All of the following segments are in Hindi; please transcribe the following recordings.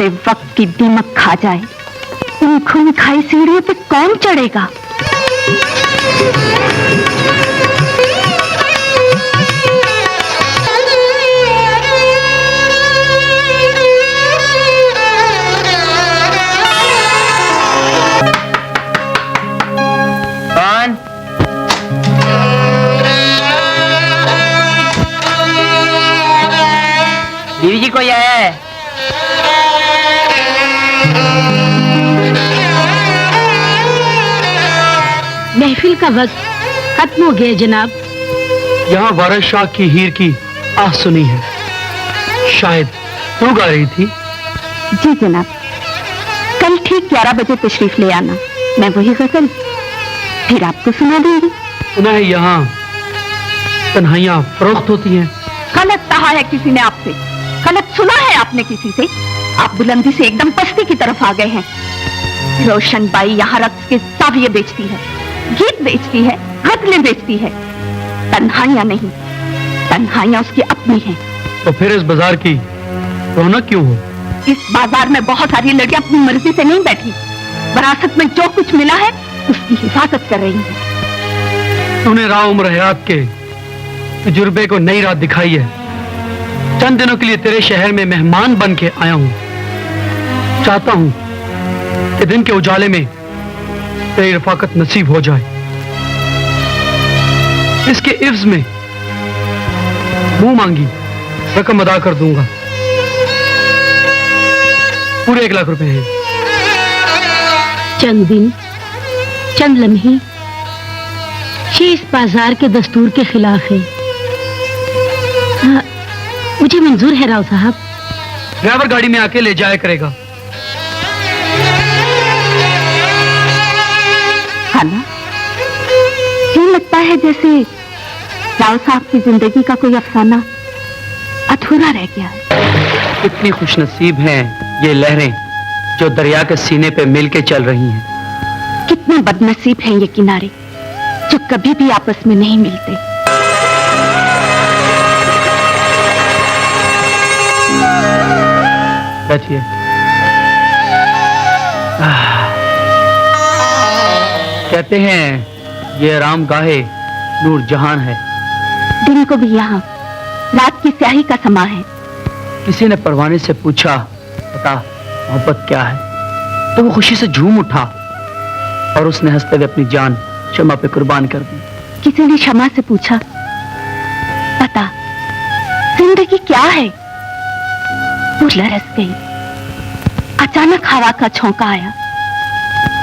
से वक्त की दीमक खा जाए, इन खून खाई सीढ़ियों पे कौन चढ़ेगा? कौन? बीवी जी कोई है? महफिल का वक्त खत्म हो गया जनाब। यहाँ वारिस शाह की हीर की आह सुनी है, शायद तू गा रही थी। जी जनाब, कल ठीक 11 बजे तशरीफ ले आना, मैं वही गजल फिर आपको सुना दूंगी। सुना है यहाँ तन्हाइयाँ फरोख्त होती हैं। गलत कहा है किसी ने आपसे, गलत सुना है आपने किसी से। आप बुलंदी से एकदम पस्ती की तरफ आ गए हैं। रोशन बाई यहाँ रक्स के साविये बेचती है, गीत बेचती है, गजलें बेचती है, तन्हाइयाँ नहीं, तन्हाइयाँ उसकी अपनी हैं। तो फिर इस बाजार की रौनक क्यों हो? इस बाजार में बहुत सारी लड़कियां अपनी मर्जी से नहीं बैठी, विरासत में जो कुछ मिला है उसकी हिफाजत कर रही हैं। तूने राह उम्र हयात के तजुर्बे को नई रात दिखाई है। चंद दिनों के लिए तेरे शहर में मेहमान बन के आया हूँ। चाहता हूँ कि दिन के उजाले में तेरी रफाकत नसीब हो जाए। इसके इव्ज में मुंह मांगी रकम अदा कर दूंगा। पूरे 1 लाख रुपए हैं। चंद दिन, चंद लम्हे, ये इस बाजार के दस्तूर के खिलाफ है। हाँ, मुझे मंजूर है राव साहब। ड्राइवर गाड़ी में आके ले जाया करेगा। खाना यूं लगता है जैसे राव साहब की जिंदगी का कोई अफसाना अधूरा रह गया है। कितनी खुशनसीब हैं ये लहरें जो दरिया के सीने पे मिलके चल रही हैं। कितने बदनसीब हैं ये किनारे जो कभी भी आपस में नहीं मिलते। बैठिए। कहते हैं ये आराम गाहे नूर जहान है। दिन को भी यहाँ रात की स्याही का समा है। किसी ने परवाने से पूछा बता मोहब्बत क्या है, तो वो खुशी से झूम उठा और उसने हंसते हुए अपनी जान शमा पे कुर्बान कर दी। किसी ने शमा से पूछा पता जिंदगी क्या है, वो लरस गई। अचानक हवा का झोंका आया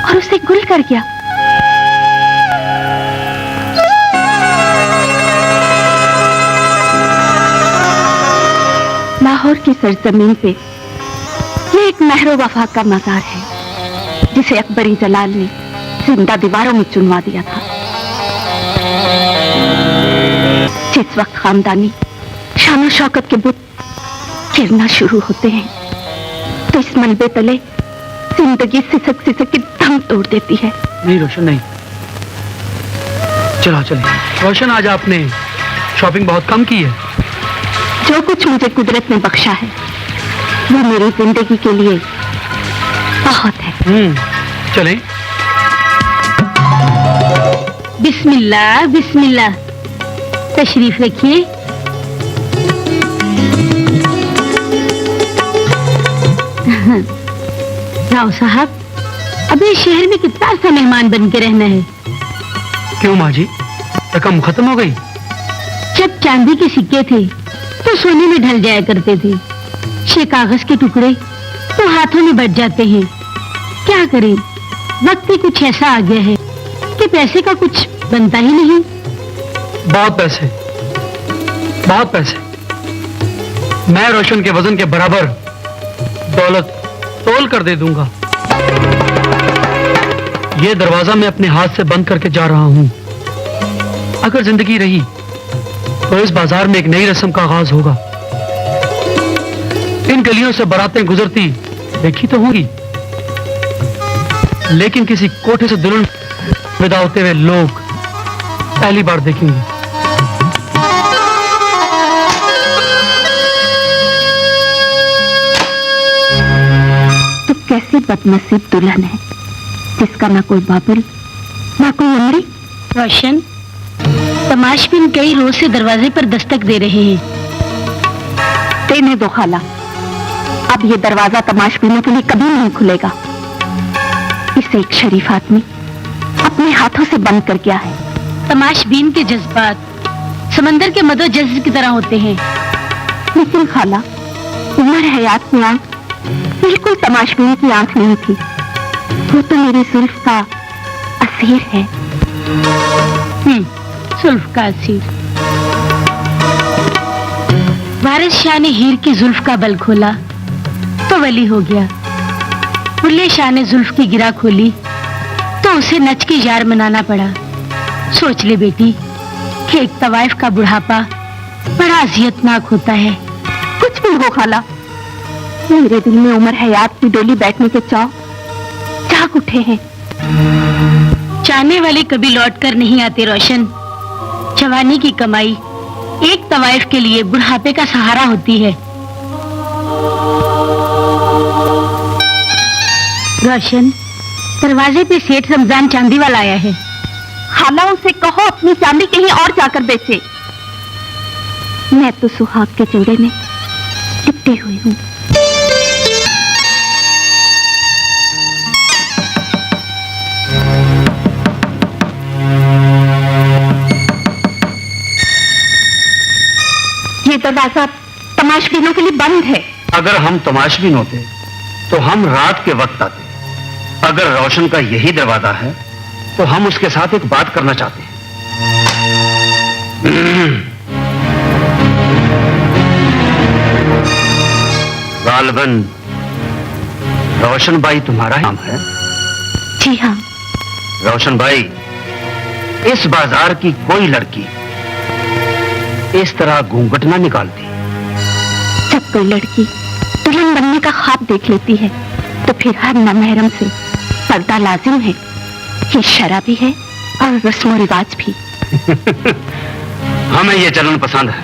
और उसे गुल कर गया। लाहौर की सरजमीन पे ये एक महरो वफा का मजार है जिसे अकबरी जलाल ने जिंदा दीवारों में चुनवा दिया था। जिस वक्त खानदानी शान शौकत के बुत गिरना शुरू होते हैं तो इस मलबे तले जिंदगी सिसक सिसक के दम तोड़ देती है। नहीं रोशन नहीं, चलो चलिए। रोशन आज आपने शॉपिंग बहुत कम की है। जो कुछ मुझे कुदरत ने बख्शा है वो मेरी जिंदगी के लिए बहुत है। चलें। बिस्मिल्लाह बिस्मिल्लाह, तशरीफ रखिए। राव साहब, अभी शहर में कितना सा मेहमान बन के रहना है। क्यों माँ जी, रकम खत्म हो गई? जब चांदी के सिक्के थे तो सोने में ढल जाया करते थे, ये कागज के टुकड़े तो हाथों में बच जाते हैं। क्या करें, वक्त ही कुछ ऐसा आ गया है कि पैसे का कुछ बनता ही नहीं। बहुत पैसे, बहुत पैसे। मैं रोशन के वजन के बराबर दौलत तोल कर दे दूंगा। ये दरवाजा मैं अपने हाथ से बंद करके जा रहा हूं। अगर जिंदगी रही तो इस बाजार में एक नई रस्म का आगाज होगा। इन गलियों से बारातें गुजरती देखी तो होंगी, लेकिन किसी कोठे से दुल्हन विदा होते हुए लोग पहली बार देखेंगे। बदनसीब दुल्हन है जिसका ना कोई बाबुल ना कोई अमरी। रोशन, तमाशबीन कई रोज से दरवाजे पर दस्तक दे रहे हैं। देने दो खाला, अब ये दरवाजा तमाशबीनों के लिए कभी नहीं खुलेगा। इसे एक शरीफ आदमी अपने हाथों से बंद कर गया है। तमाशबीन के जज्बात समंदर के मदो जज्ब की तरह होते हैं। लेकिन खाला, उमर हयात की आंख बिल्कुल तमाशबीन की आंख नहीं थी। वो तो मेरी जुल्फ का असीर है। जुल्फ का असीर। वारिस शाह ने हीर की जुल्फ का बल खोला तो वली हो गया। बुल्ले शाह ने जुल्फ की गिरा खोली तो उसे नच के यार मनाना पड़ा। सोच ले बेटी कि एक तवाइफ का बुढ़ापा बड़ा अजियतनाक होता है। कुछ भी हो खाला, मेरे दिल में उमर हयात की डोली बैठने के चाव जाग उठे हैं। चाहने वाले कभी लौट कर नहीं आते रोशन। जवानी की कमाई एक तवाइफ के लिए बुढ़ापे का सहारा होती है। रोशन, दरवाजे पे सेठ रमजान चांदी वाला आया है। खाला, उसे कहो अपनी चांदी कहीं और जाकर बेचे। मैं तो सुहाग के जोड़े में लिपटी हुई हूँ। ये दरवाजा तमाशबीनों के लिए बंद है। अगर हम तमाशबीन होते तो हम रात के वक्त आते। अगर रोशन का यही दरवाजा है तो हम उसके साथ एक बात करना चाहते हैं। गालबन रोशन भाई तुम्हारा नाम है? जी हाँ। रोशन भाई, इस बाजार की कोई लड़की इस तरह घूंघट ना निकालती। जब कोई लड़की दुल्हन बनने का ख्वाब देख लेती है तो फिर हर नमहरम से पर्दा लाजिम है। ये शरा भी है और रस्म रिवाज भी। हमें ये चलन पसंद है।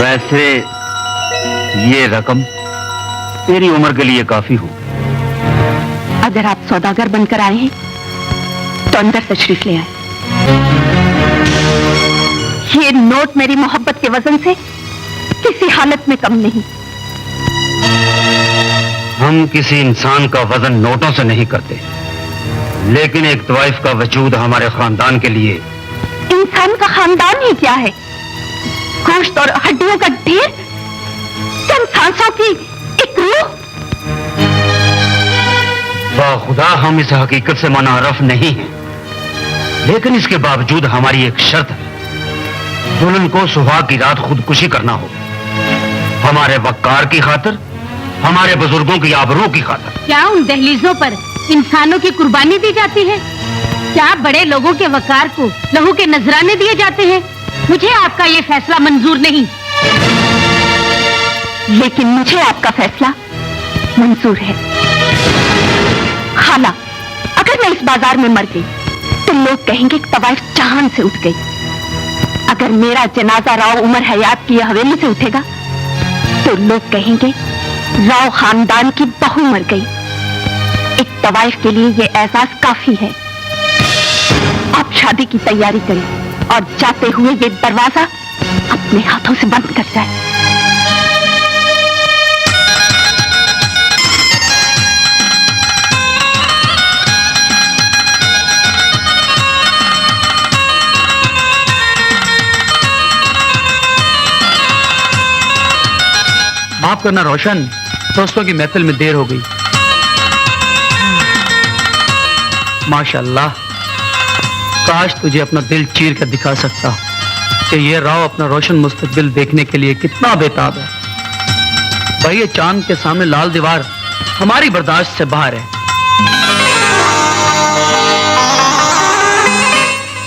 वैसे ये रकम तेरी उम्र के लिए काफी हो। अगर आप सौदागर बनकर आए हैं तो अंदर तशरीफ ले आए। ये नोट मेरी मोहब्बत के वजन से किसी हालत में कम नहीं। हम किसी इंसान का वजन नोटों से नहीं करते, लेकिन एक तवाइफ का वजूद हमारे खानदान के लिए। इंसान का खानदान ही क्या है? गोश्त और हड्डियों का ढेर, चंद सांसों की एक रूह। खुदा हम इस हकीकत से मुनारफ नहीं हैं, लेकिन इसके बावजूद हमारी एक शर्त है। दुल्हन को सुहाग की रात खुदकुशी करना हो, हमारे वक्कार की खातिर, हमारे बुजुर्गों की आबरू की खातिर। क्या उन दहलीजों पर इंसानों की कुर्बानी दी जाती है? क्या बड़े लोगों के वकार को लहू के नजराने दिए जाते हैं? मुझे आपका ये फैसला मंजूर नहीं। लेकिन मुझे आपका फैसला मंजूर है। खाला, अगर मैं इस बाजार में मर गई तो लोग कहेंगे कि तवाइफ चांद से उठ गई। अगर मेरा जनाजा राव उमर हयात की हवेली से उठेगा तो लोग कहेंगे राव खानदान की बहू मर गई। एक तवाइफ के लिए यह एहसास काफी है। आप शादी की तैयारी करें और जाते हुए ये दरवाजा अपने हाथों से बंद कर जाए। माफ करना रोशन, दोस्तों की महफिल में देर हो गई। माशाल्लाह, काश तुझे अपना दिल चीर कर दिखा सकता कि ये राव अपना रोशन मुस्तकबिल देखने के लिए कितना बेताब है। भाई, ये चांद के सामने लाल दीवार हमारी बर्दाश्त से बाहर है।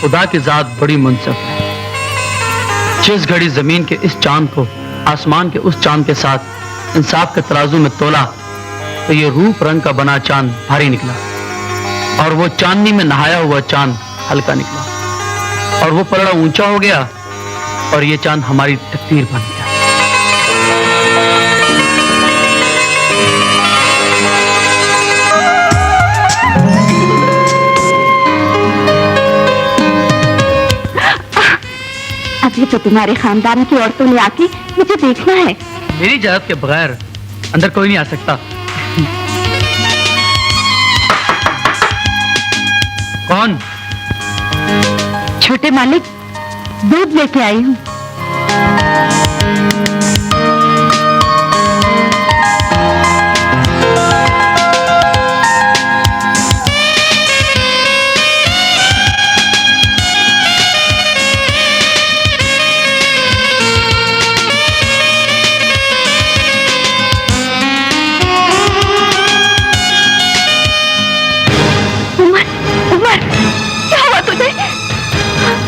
खुदा की जात बड़ी मुनसिफ है। जिस घड़ी जमीन के इस चांद को आसमान के उस चांद के साथ इंसाफ के तराजू में तोला तो ये रूप रंग का बना चांद भारी निकला, और वो चांदनी में नहाया हुआ चांद हल्का निकला, और वो पलड़ा ऊंचा हो गया और ये चांद हमारी तकदीर बन गया। अभी तो तुम्हारे खानदान की औरतों ने आके मुझे देखना है। मेरी इजाजत के बगैर अंदर कोई नहीं आ सकता। कौन? छोटे मालिक, दूध लेके आई हूँ।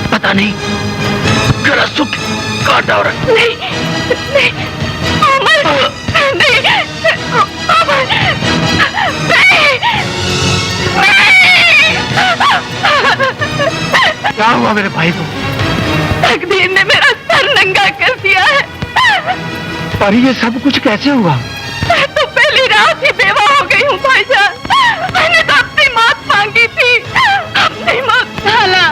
पता नहीं, गला सूख काटा हो रहा। नहीं, नहीं, उमर, नहीं, उमर, नहीं। क्या हुआ मेरे भाई को? तकदीर ने मेरा सर नंगा कर दिया है। पर ये सब कुछ कैसे हुआ? मैं तो पहली रात ही बेवा हो गई हूँ भाईजान। मैंने तो अपनी मौत मांगी थी, अपनी मौत। साला,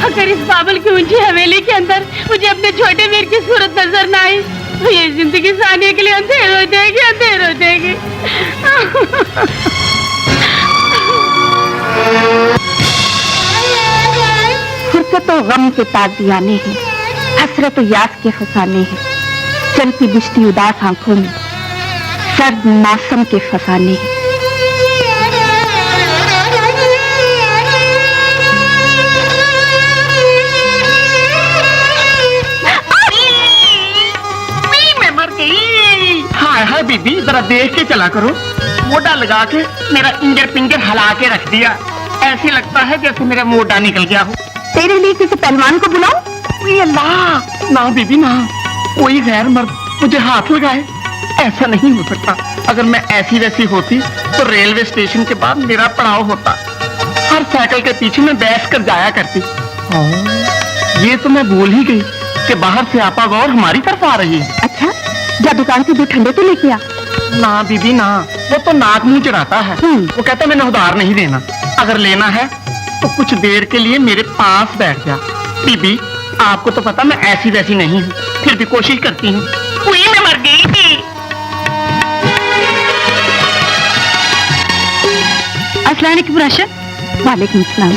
अगर इस बाबल की ऊंची हवेली के अंदर मुझे अपने छोटे वीर की सूरत नजर ना आई तो ये जिंदगी सानिया के लिए अंधेर हो जाएगी, अंधेर हो जाएगी। फुर्सत तो गम के ताजियाने हैं, हसरत यास के फसाने हैं, चलती बिजती उदास आंखों में सर्द मौसम के फसाने हैं। हाय बीबी, जरा देख के चला करो। मोटा लगा के मेरा इंजर पिंजर हिला के रख दिया। ऐसे लगता है जैसे मेरा मोटा निकल गया हो। तेरे लिए किसी पहलवान को बुलाऊं? अल्लाह, ना बीबी ना, कोई गैर मर्द मुझे हाथ लगाए। ऐसा नहीं हो सकता। अगर मैं ऐसी वैसी होती तो रेलवे स्टेशन के बाद मेरा पड़ाव होता। हर साइकिल के पीछे मैं बैठ कर जाया करती। ये तो मैं भूल ही गई कि बाहर से आपा गौर हमारी तरफ आ रही है। अच्छा, जा दुकान से 2 ठंडे तो लेके आ। ना बीबी ना, वो तो नाक मुंह चढ़ाता है। वो कहता है मैंने उधार नहीं देना, अगर लेना है तो कुछ देर के लिए मेरे पास बैठ जा। बीबी, आपको तो पता मैं ऐसी वैसी नहीं हूँ, फिर भी कोशिश करती हूँ। मैं मर गई थी। अस्सलाम वालेकुम राशिद। वालेकुम सलाम।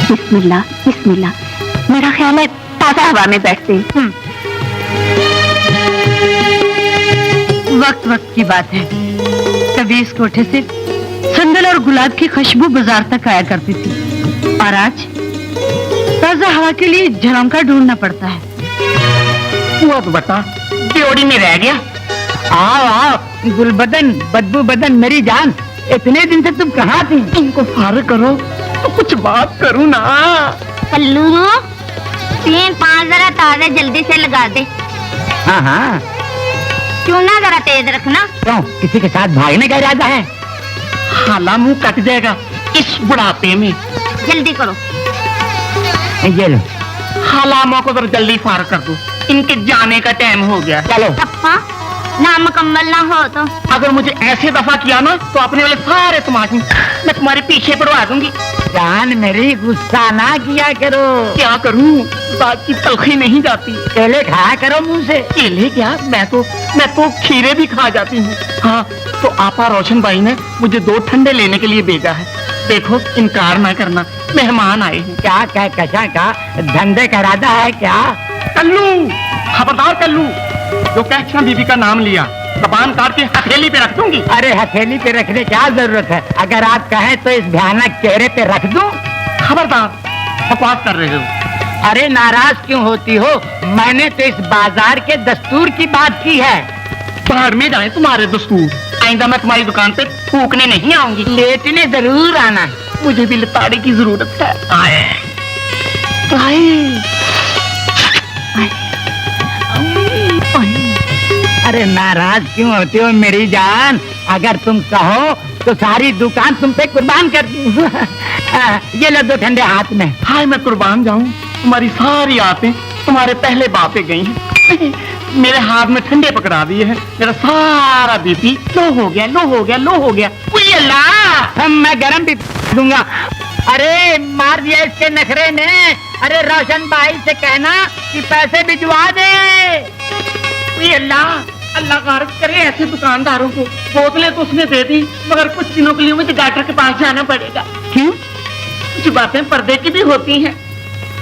बिस्मिल्लाह, बिस्मिल्लाह। मेरा ख्याल है ताजा हवा में बैठते हैं। वक्त वक्त की बात है। कभी इस कोठे से संदल और गुलाब की खुशबू बाजार तक आया करती थी और आज ताजा हवा के लिए झरोखा ढूंढना पड़ता है। हुआ तो बता, ड्योड़ी में रह गया। आओ आओ गुलबदन, बदबू बदन, मेरी जान, इतने दिन से तुम कहाँ थी? इनको फारिग करो तो कुछ बात करूँ ना। कल्लू 3-5 जरा ताज़ा जल्दी से लगा दे। हाँ हाँ, चूना जरा तेज रखना। क्यों, किसी के साथ भागने का इरादा है? हाला मुंह कट जाएगा इस बुढ़ापे में। जल्दी करो। ये लो। हाला मुंह को जरा जल्दी फार कर दो, इनके जाने का टाइम हो गया। चलो। पप्पा, ना मुकम्मल ना हो तो अगर मुझे ऐसे दफा किया ना तो अपने वाले सारे तमाशे मैं तुम्हारे पीछे पड़वा दूंगी। जान मेरी, गुस्सा ना किया करो। क्या करूं, बात की तलखी नहीं जाती। केले खाया करो मुंह से। केले क्या, मैं तो खीरे भी खा जाती हूँ। हाँ, तो आपा रोशन भाई ने मुझे 2 ठंडे लेने के लिए भेजा है। देखो, इनकार ना करना, मेहमान आए हैं। क्या क्या कशा का धंधे का इरादा है क्या? कल्लू, खबरदार कल्लू, जो कहना बीबी का नाम लिया जबान काट के हथेली पे रख दूंगी। अरे हथेली पे रखने क्या जरूरत है? अगर आप कहें तो इस भयानक चेहरे पे रख दूं। खबरदार, बकवास कर रहे हो। अरे नाराज क्यों होती हो? मैंने तो इस बाजार के दस्तूर की बात की है। बाहर में जाए तुम्हारे दस्तूर, आइंदा मैं तुम्हारी दुकान पे फूकने नहीं आऊंगी। लेटने जरूर आना। मुझे भी लताड़े की जरूरत है। आए अरे नाराज क्यों होती हो मेरी जान? अगर तुम कहो तो सारी दुकान तुम पे कुर्बान कर दूं। ये लो 2 ठंडे हाथ में। हाय, मैं कुर्बान जाऊं, तुम्हारी सारी आते तुम्हारे पहले बातें गई हैं। मेरे हाथ में ठंडे पकड़ा दिए हैं, मेरा सारा बीपी लो हो गया, लो हो गया, लो हो गया। अल्लाह, मैं गरम भी दूंगा। अरे मार दिया इसके नखरे ने। अरे रोशन भाई से कहना कि पैसे भिजवा दे। ये अल्लाह अल्लाह गारत करे ऐसे दुकानदारों को। बोतलें तो उसने दे दी, मगर कुछ दिनों के लिए मुझे डॉक्टर के पास जाना पड़ेगा। क्यों? कुछ बातें पर्दे की भी होती हैं।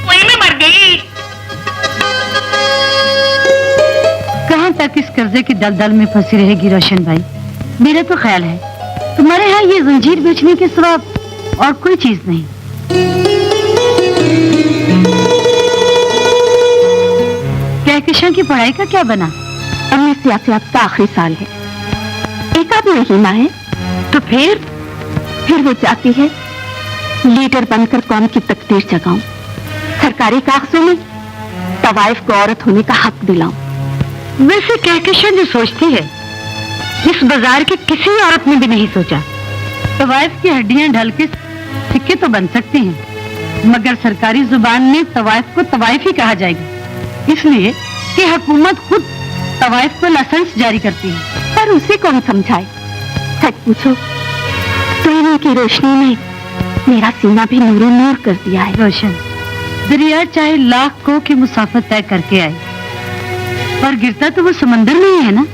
वही मैं मर गई। कहाँ तक इस कर्जे की दलदल में फंसी रहेगी रोशन भाई? मेरा तो ख्याल है तुम्हारे यहाँ ये जंजीर बेचने के सिवा और कोई चीज नहीं। कहकशां की पढ़ाई का क्या बना? अब मेरी सियासत का आखिरी साल है, एक आध महीना है। तो फिर वो चाहती है लीडर बनकर कौम की तकदीर जगाऊं, सरकारी कागजों में तवाइफ को औरत होने का हक दिलाऊं। वैसे कहकशां जो सोचती है इस बाजार के किसी औरत ने भी नहीं सोचा। तवाइफ की हड्डियां ढल के सिक्के तो बन सकते हैं, मगर सरकारी जुबान में तवाइफ को तवाइफ ही कहा जाएगा, इसलिए कि हुकूमत खुद तवाइफ को लाइसेंस जारी करती है। पर उसे कौन समझाए? सच पूछो तो इनकी रोशनी ने मेरा सीना भी नूरो नूर कर दिया है। रोशन, दरिया चाहे लाख को की मुसाफत तय करके आए, पर गिरता तो वो समंदर में ही है ना।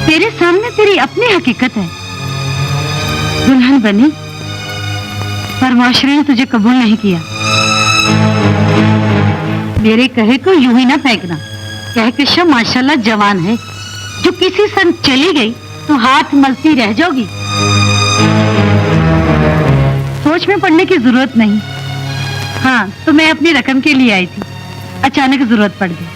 तेरे सामने तेरी अपनी हकीकत है। दुल्हन बनी पर माशरे ने तुझे कबूल नहीं किया। मेरे कहे को यूं ही ना फेंकना। कहकशां माशाल्लाह जवान है, जो किसी संग चली गई तो हाथ मलती रह जाओगी। सोच में पड़ने की जरूरत नहीं। हाँ, तो मैं अपनी रकम के लिए आई थी, अचानक जरूरत पड़ गई।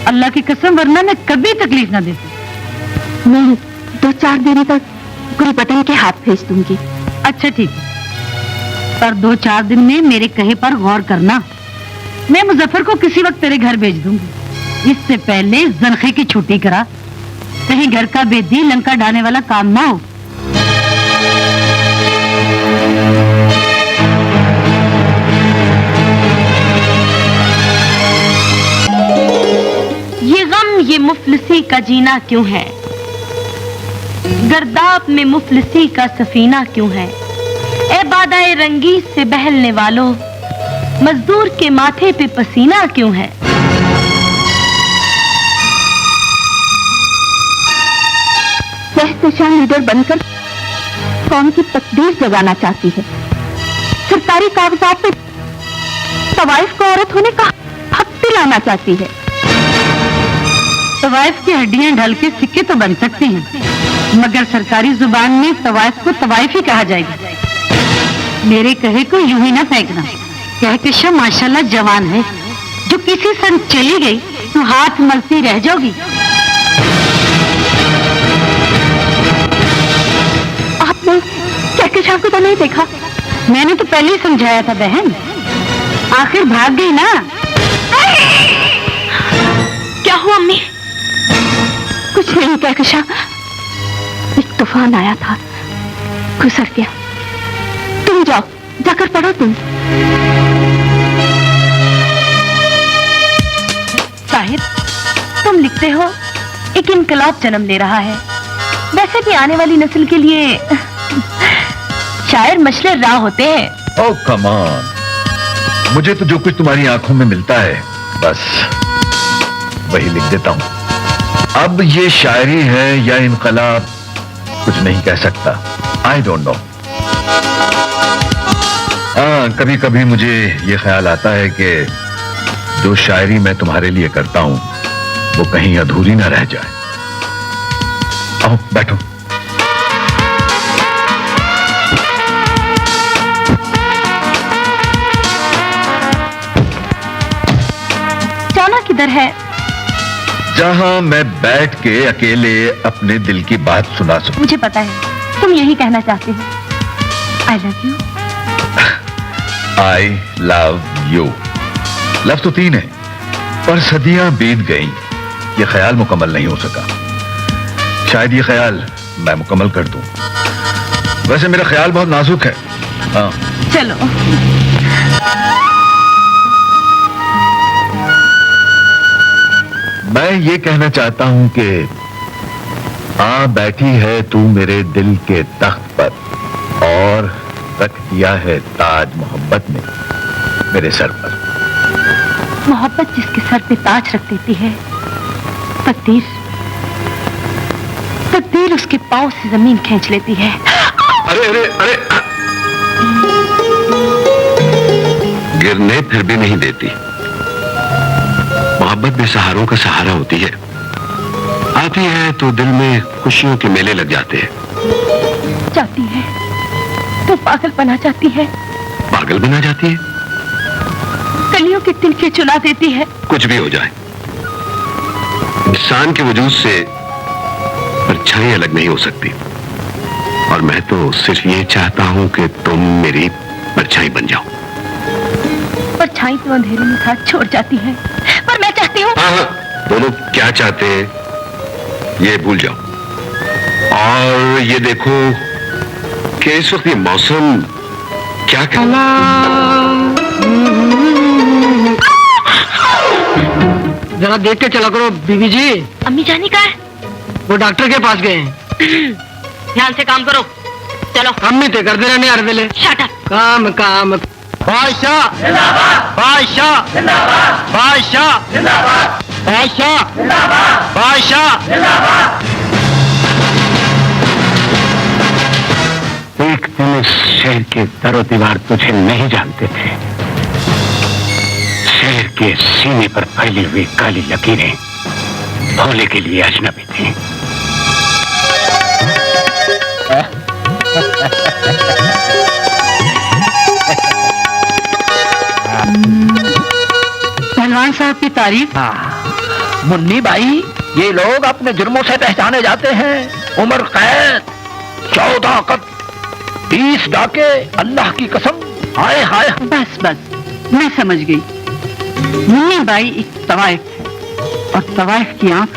अल्लाह की कसम, वरना मैं कभी तकलीफ ना देती। मैं 2-4 दिन तक गुरबटन के हाथ भेज दूंगी। अच्छा ठीक है, पर 2-4 दिन में मेरे कहे पर गौर करना। मैं मुजफ्फर को किसी वक्त तेरे घर भेज दूंगी। इससे पहले जरखे की छुट्टी करा, कहीं घर का बेदी लंका डालने वाला काम ना हो। ये गम ये मुफलिसी का जीना क्यों है, गर्दाब में मुफलिसी का सफीना क्यों है। ए बादाए रंगी से बहलने वालों, मजदूर के माथे पे पसीना क्यों है। कहकशां लीडर बनकर कौम की तकदीर जगाना चाहती है, सरकारी कागजात पे तवाइफ को औरत होने का हक दिलाना चाहती है। तवाइफ की हड्डियां ढल के सिक्के तो बन सकते हैं, मगर सरकारी जुबान में तवाइफ को तवाइफ ही कहा जाएगा। मेरे कहे को यूं ही ना फेंकना। कहकशां माशाल्लाह जवान है, जो किसी संग चली गई तो हाथ मलती रह जाओगी। आपने कहकशां को तो नहीं देखा? मैंने तो पहले ही समझाया था बहन, आखिर भाग गई ना। क्या हुआ अम्मी? कुछ नहीं कहकशां, एक तूफान आया था, गुजर गया। तुम जाओ, जाकर पढ़ो तुम। साहिब, तुम लिखते हो एक इनकलाब जन्म ले रहा है। वैसे भी आने वाली नस्ल के लिए शायर मशले राह होते हैं। ओह कम ऑन, मुझे तो जो कुछ तुम्हारी आंखों में मिलता है बस वही लिख देता हूं। अब ये शायरी है या इनकलाब, कुछ नहीं कह सकता। I don't know. कभी कभी मुझे ये ख्याल आता है कि जो शायरी मैं तुम्हारे लिए करता हूं वो कहीं अधूरी ना रह जाए। आओ बैठो। जाना किधर है? जहां मैं बैठ के अकेले अपने दिल की बात सुना सकूं। मुझे पता है तुम यही कहना चाहते हो। I love you. I love you. लफ्ज तो 3 है, पर सदियां बीत गईं, ये ख्याल मुकम्मल नहीं हो सका। शायद ये ख्याल मैं मुकम्मल कर दूं। वैसे मेरा ख्याल बहुत नाजुक है। हाँ चलो। मैं ये कहना चाहता हूं कि आ बैठी है तू मेरे दिल के तख्त पर और रख दिया है ताज मोहब्बत में। मेरे सर पर। मोहब्बत जिसके सर पे ताज रख देती है, तकदीर तकदीर उसके पांव से जमीन खींच लेती है। अरे अरे अरे, गिरने फिर भी नहीं देती। मोहब्बत बेसहारों का सहारा होती है। आती है तो दिल में खुशियों के मेले लग जाते हैं। जाती है तो पागल बना जाती है, पागल बना जाती है। कलियों के तिनके चुला देती है। कुछ भी हो जाए, इंसान के वजूद से परछाई अलग नहीं हो सकती। और मैं तो सिर्फ ये चाहता हूं कि तुम मेरी परछाई बन जाओ। परछाई तो अंधेरे में साथ छोड़ जाती है, पर मैं चाहती हूँ। हाँ, दोनों क्या चाहते हैं ये भूल जाओ। और ये देखो कि इस वक्त ये मौसम क्या कहना। जरा देख के चला करो बीबी जी। अम्मी जानी कहाँ है? वो डॉक्टर के पास गए हैं। ध्यान से काम करो, चलो। अम्मी ते कर दे रहने हर वेले। Shut up. काम काम। बादशाह बादशाह बादशाह बादशाह बादशाह। एक दिन इस शहर के दरो दीवार तुझे नहीं जानते थे। शहर के सीने पर फैली हुई काली लकीरें भोले के लिए अजनबी थी। पहलवान साहब की तारीफ। मुन्नी भाई, ये लोग अपने जुर्मों से पहचाने जाते हैं। उम्र कैद, 14 कत्ल, 20 डाके, अल्लाह की कसम। हाय हाय। बस बस, मैं समझ गई। मुन्नी बाई एक तवाइफ है, और तवाइफ की आंख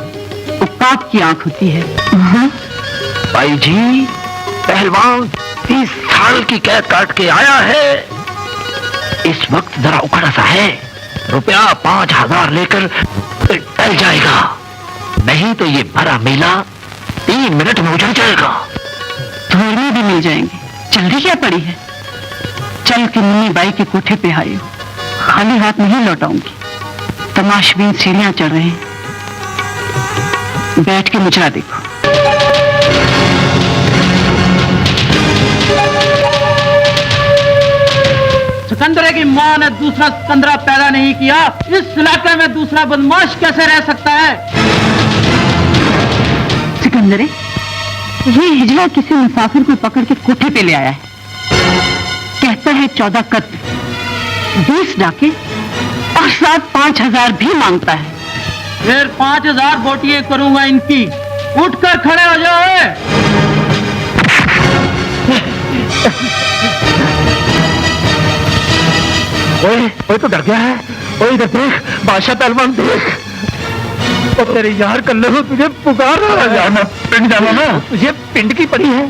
उक्काब की आंख होती है। भाई जी, पहलवान 30 साल की कैद काट के आया है। इस वक्त जरा उखड़ा सा है। रुपया 5000 लेकर टल जाएगा, नहीं तो ये भरा मेला 3 मिनट में उजड़ जाएगा। थोड़ी में भी मिल जाएंगे, जल्दी क्या पड़ी है। चल के मुन्नी बाई के कोठे पे आई हो, खाली हाथ नहीं लौटाऊंगी। तमाशबीन सीढ़ियां चढ़ रहे हैं, बैठ के मुजरा देखो। सिकंदर की मां ने दूसरा सिकंदरा पैदा नहीं किया। इस इलाके में दूसरा बदमाश कैसे रह सकता है? सिकंदरे, ये हिजड़ा किसी मुसाफिर को पकड़ के कोठे पे ले आया है। कहता है 14 कत्ल, 20 डाके और साथ 5000 भी मांगता है। फिर 5000 बोटियां करूंगा इनकी। उठकर खड़े हो जाओ। ओए तो डर गया है। ओए इधर देख, बादशाह पहलवान देख। और तेरे यार कल्ले को तुझे पुकार रहा है। यार मैं पिंड जाना ना, तुझे पिंड की पड़ी है।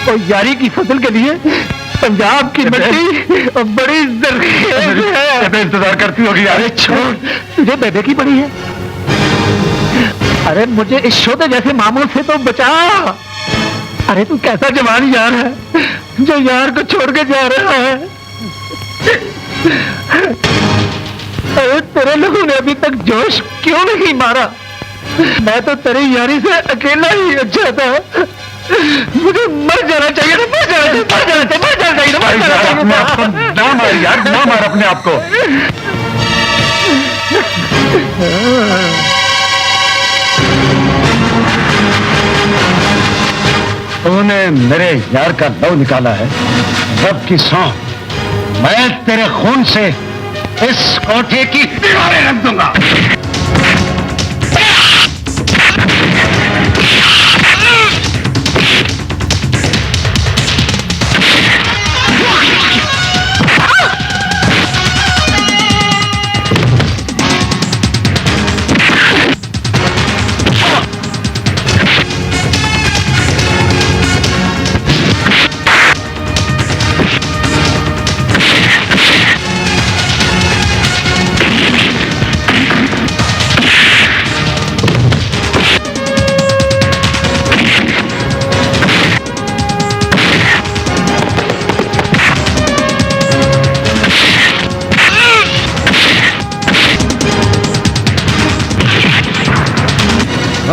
तो यारी की फसल के लिए पंजाब की मिट्टी और बड़ी जरखेज है। इंतजार करती होगी यार। छोड़, तुझे बेबे की पड़ी है। अरे मुझे इस शोधे जैसे मामूल से तो बचा। अरे तू कैसा जवान यार है जो यार को छोड़ के जा रहा है। अरे तेरे लोगों ने अभी तक जोश क्यों नहीं मारा? मैं तो तेरी यारी से अकेला ही अच्छा था। मुझे मर जाना चाहिए, मर जाना चाहिए। ना मार यार, ना मार अपने आप को। तूने मेरे यार का लव निकाला है। रब की सौं, मैं तेरे खून से इस कोठे की दीवारें रख दूंगा।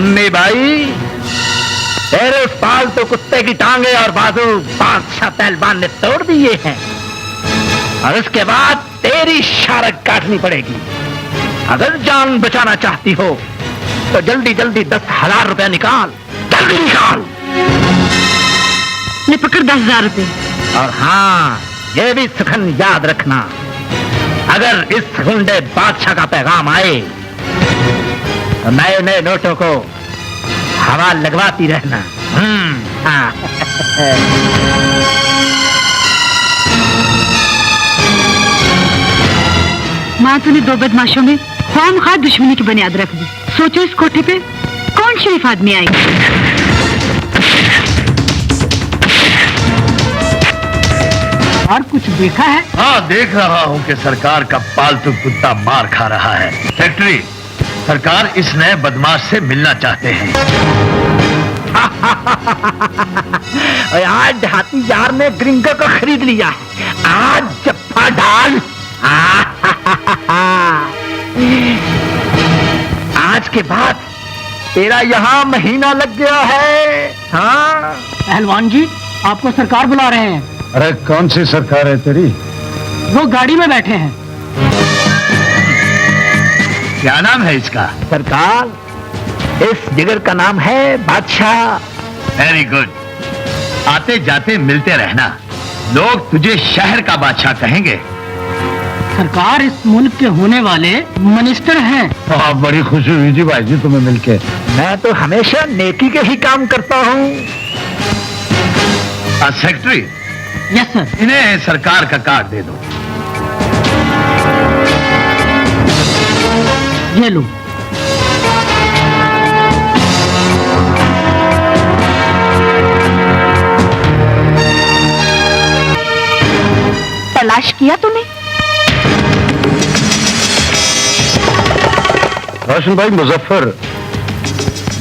मुन्नी भाई, तेरे उस पालतू कुत्ते की टांगे और बाजू बादशाह पहलवान ने तोड़ दिए हैं, और इसके बाद तेरी शारक काटनी पड़ेगी। अगर जान बचाना चाहती हो तो जल्दी जल्दी 10,000 रुपया निकाल, जल्दी निकाल। ले पकड़ 10,000 रुपए। और हाँ, ये भी सुखन याद रखना, अगर इस गुंडे बादशाह का पैगाम आए तो नए नए नोटों को हवा लगवाती रहना। हाँ। माँ तूने 2 बदमाशों में खामखा दुश्मनी की बुनियाद रख दी। सोचो इस कोठे पे कौन शरीफ आदमी आएगा। और कुछ देखा है? हाँ, देख रहा हूँ कि सरकार का पालतू कुत्ता मार खा रहा है। सेक्रेटरी, सरकार इस नए बदमाश से मिलना चाहते हैं। आज देहाती यार ने ग्रिंगो को खरीद लिया है, आज जप्पा डाल। आज के बाद तेरा यहाँ महीना लग गया है। हाँ पहलवान जी, आपको सरकार बुला रहे हैं। अरे कौन सी सरकार है तेरी? वो गाड़ी में बैठे हैं। क्या नाम है इसका? सरकार, इस जिगर का नाम है बादशाह। Very good. आते जाते मिलते रहना, लोग तुझे शहर का बादशाह कहेंगे। सरकार इस मुल्क के होने वाले मिनिस्टर हैं। बहुत बड़ी खुशी हुई जी भाई जी तुम्हें मिलके। मैं तो हमेशा नेकी के ही काम करता हूँ। Secretary, yes sir. इन्हें सरकार का कार्ड दे दो। ये लो। तलाश किया तूने? रोशन भाई मुजफ्फर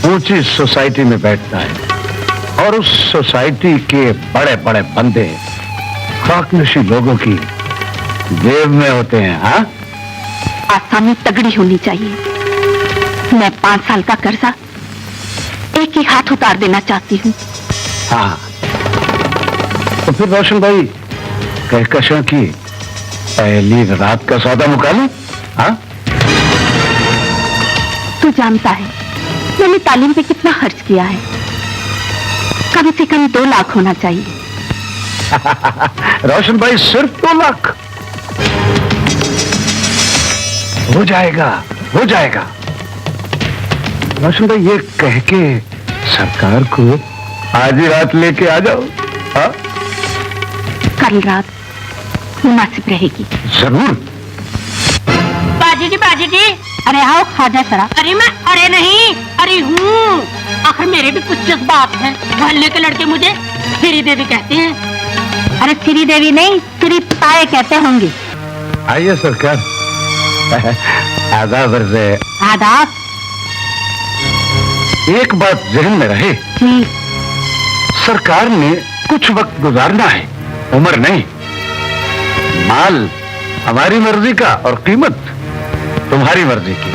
ऊंची सोसाइटी में बैठता है और उस सोसाइटी के बड़े बड़े बंदे खाकनशी लोगों की जेब में होते हैं। हाँ, आसामी तगड़ी होनी चाहिए। मैं 5 साल का कर्जा एक ही हाथ उतार देना चाहती हूँ। हाँ, तो फिर रोशन भाई कहकशां की पहली रात का सौदा मुका लो। हाँ, तू जानता है मैंने तालीम पे कितना खर्च किया है। कम से कम 2 लाख होना चाहिए। रोशन भाई सिर्फ 2 लाख हो जाएगा, हो जाएगा। रोशन भाई ये कह के सरकार को आज ही रात लेके आ जाओ। हाँ, कल रात मुनासिब रहेगी। जरूर। बाजी जी, अरे आओ खा जा सरा। अरे नहीं, अरे हूँ। आखिर मेरे भी कुछ जज्बात हैं। मोहल्ले के लड़के मुझे श्री देवी कहते हैं। अरे श्री देवी नहीं, श्री ताए कहते होंगे। आइए सरकार। आदाब से। आदाब। एक बात जहन में रहे, जी। सरकार ने कुछ वक्त गुजारना है, उम्र नहीं। माल हमारी मर्जी का और कीमत तुम्हारी मर्जी की।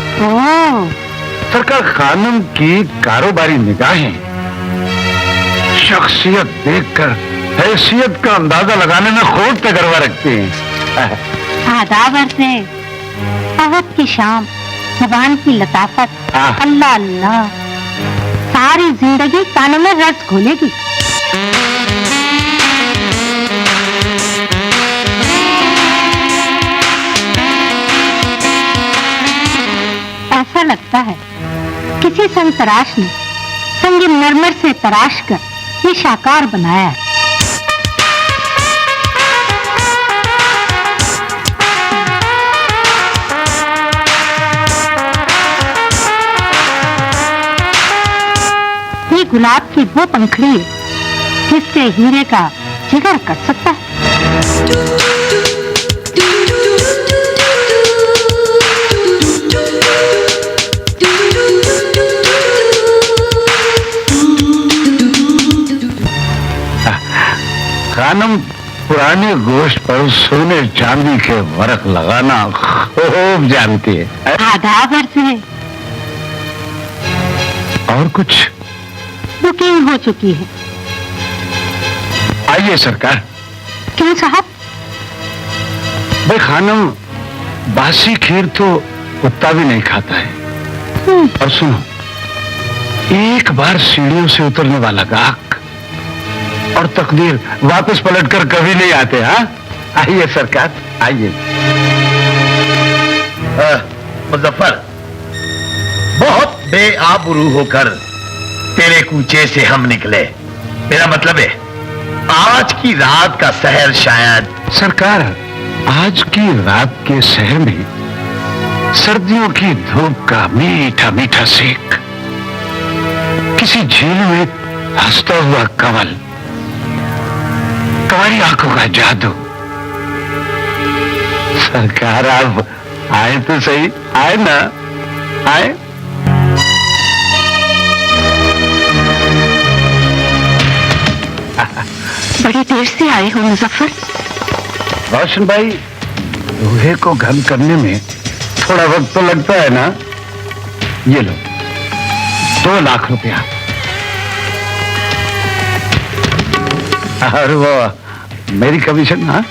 सरकार खानम की कारोबारी निगाहें शख्सियत देखकर हैसियत का अंदाजा लगाने में खूब तजर्बा रखती हैं। आदाब से अवध की शाम, जुबान की लताफत। अल्लाह अल्लाह, सारी जिंदगी कानों में रस घोलेगी। ऐसा लगता है किसी संतराश ने संग मरमर से तराश कर ये शाकार बनाया है। ये गुलाब की वो पंखड़ी है जिससे हीरे का जिगर कट सकता है। खानम पुराने गोश्त पर सोने चांदी के वर्क लगाना खूब जानती है। आदाब से और कुछ? बुकिंग हो चुकी है। आइए सरकार। क्यों साहब? भाई खानम, बासी खीर तो कुत्ता भी नहीं खाता है। और सुनो, एक बार सीढ़ियों से उतरने वाला गाहक और तकदीर वापस पलटकर कभी नहीं आते। हाँ, आइए सरकार, आइए। मुजफ्फर, बहुत बेआबरू होकर तेरे कूचे से हम निकले। मेरा मतलब है आज की रात का सहर शायद। सरकार, आज की रात के शहर में सर्दियों की धूप का मीठा मीठा सेक, किसी झील में हंसता हुआ कमल, तुम्हारी आंखों का जादू। सरकार आप आए तो सही, आए ना, आए। बड़ी देर से आए हो मुजफ्फर। रोशन भाई, लोहे को घन करने में थोड़ा वक्त तो लगता है ना। ये लो 2 लाख रुपया। और वो मेरी कमीशन ना।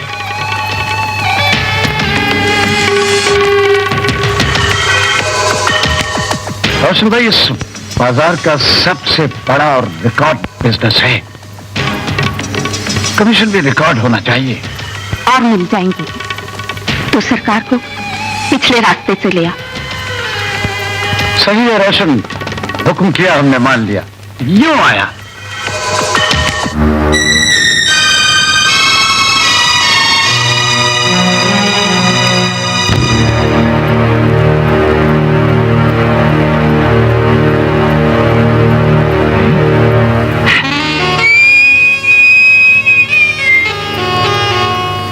रोशन भाई, इस बाजार का सबसे बड़ा और रिकॉर्ड बिजनेस है। कमीशन भी रिकॉर्ड होना चाहिए। और मिल जाएंगे तो सरकार को पिछले रास्ते से लिया। सही है रोशन, हुक्म किया हमने मान लिया। यूं आया।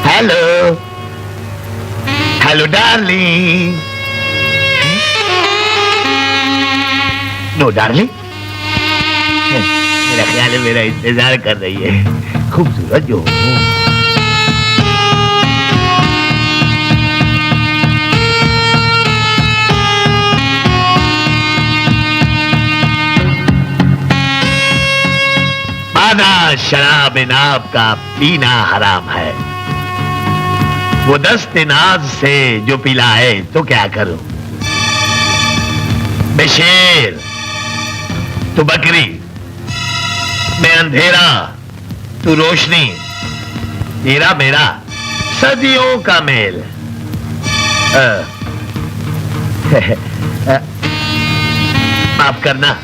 Hello hello darling. No darling, मेरा ख्याल है मेरा इंतजार कर रही है। खूबसूरत जो हूँ। माना शराब नाब का पीना हराम है। वो दस्त नाज से जो पिलाए तो क्या करूं। मैं शेर, तू बकरी, मैं अंधेरा, तू रोशनी, तेरा मेरा सदियों का मेल। माफ करना,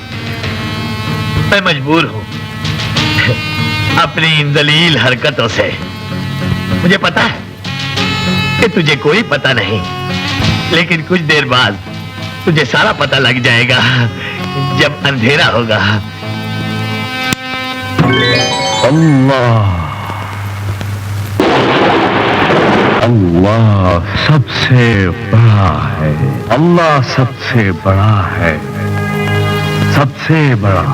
मैं मजबूर हूं अपनी इन दलील हरकतों से। मुझे पता है कि तुझे कोई पता नहीं, लेकिन कुछ देर बाद तुझे सारा पता लग जाएगा जब अंधेरा होगा। अल्लाह अल्लाह सबसे बड़ा है। अल्लाह सबसे बड़ा है, सबसे बड़ा।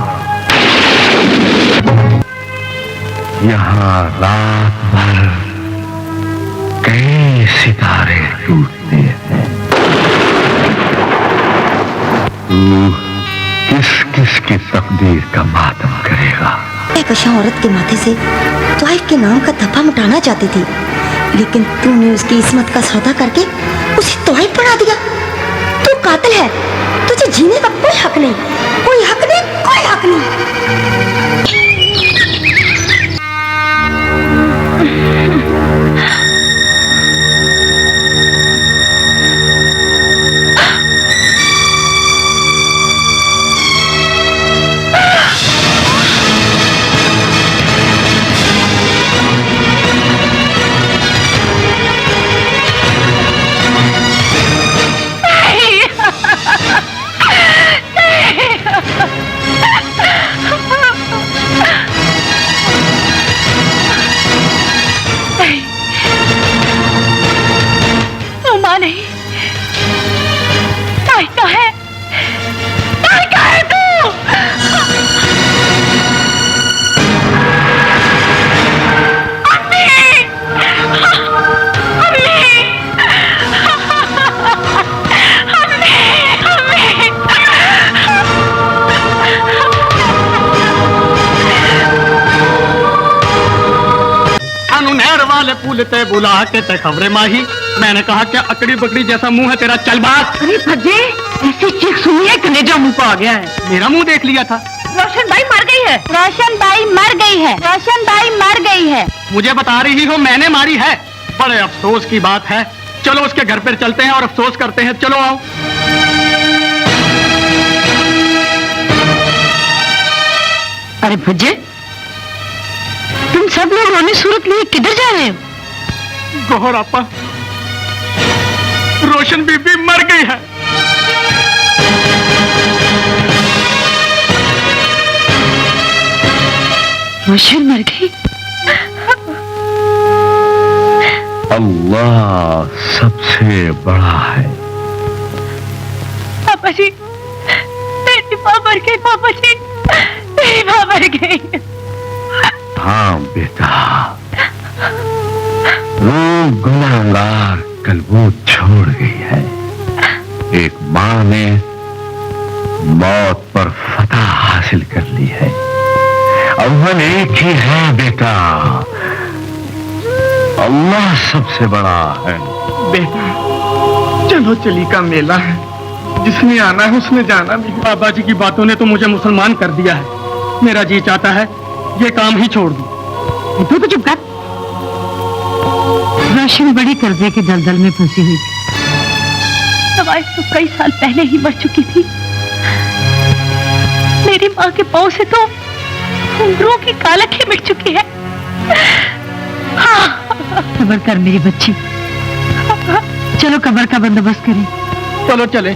यहाँ रात भर कई सितारे टूटते हैं। तू किस किस की तकदीर का मातम करेगा। एक कशा औरत के माथे से वाइफ के नाम का धब्बा मिटाना चाहती थी, लेकिन तूने उसकी इस्मत का सौदा करके उसे तौहीद बना दिया। तू कातिल है, तुझे जीने का कोई हक नहीं, कोई हक नहीं, कोई हक नहीं। भूलते बुला के ते खबरें माही। मैंने कहा क्या अकड़ी बकड़ी जैसा मुंह है तेरा, चल बात। अरे भज्जे, ऐसी चीख सुनी है, कलेजा मुंह को आ गया है। मेरा मुंह देख लिया था। रोशन बाई मर गई है। रोशन बाई मर गई है। रोशन बाई मर गई है। मुझे बता रही हो मैंने मारी है? बड़े अफसोस की बात है। चलो उसके घर पर चलते हैं और अफसोस करते हैं। चलो आओ। अरे भज्जे, तुम सब लोग रोनी सूरत लिए किधर जा रहे हो? गौर आपा, रोशन बीबी मर गई है। रोशन मर गई? अल्लाह सबसे बड़ा है। पापा जी, मेरी माँ मर गई। पापा जी, मेरी माँ मर गई। हाँ बेटा, वो गुनाहगार कलबूत छोड़ गई है। एक माँ ने मौत पर फतह हासिल कर ली है। अव्वल एक ही है बेटा, अल्लाह सबसे बड़ा है। बेटा चलो, चली का मेला है, जिसने आना है उसने जाना भी। बाबा जी की बातों ने तो मुझे मुसलमान कर दिया है। मेरा जी चाहता है ये काम ही छोड़ दूं। तू तो चुप कर। रोशन बड़ी कर्जे के दलदल में फंसी हुई थी। तवाइफ तो कई साल पहले ही मर चुकी थी। मेरी माँ के पांव से तो घुंघरूओं की कालक ही मिट चुकी है। सब्र कर मेरी बच्ची, चलो कब्र का बंदोबस्त करें। चलो चले।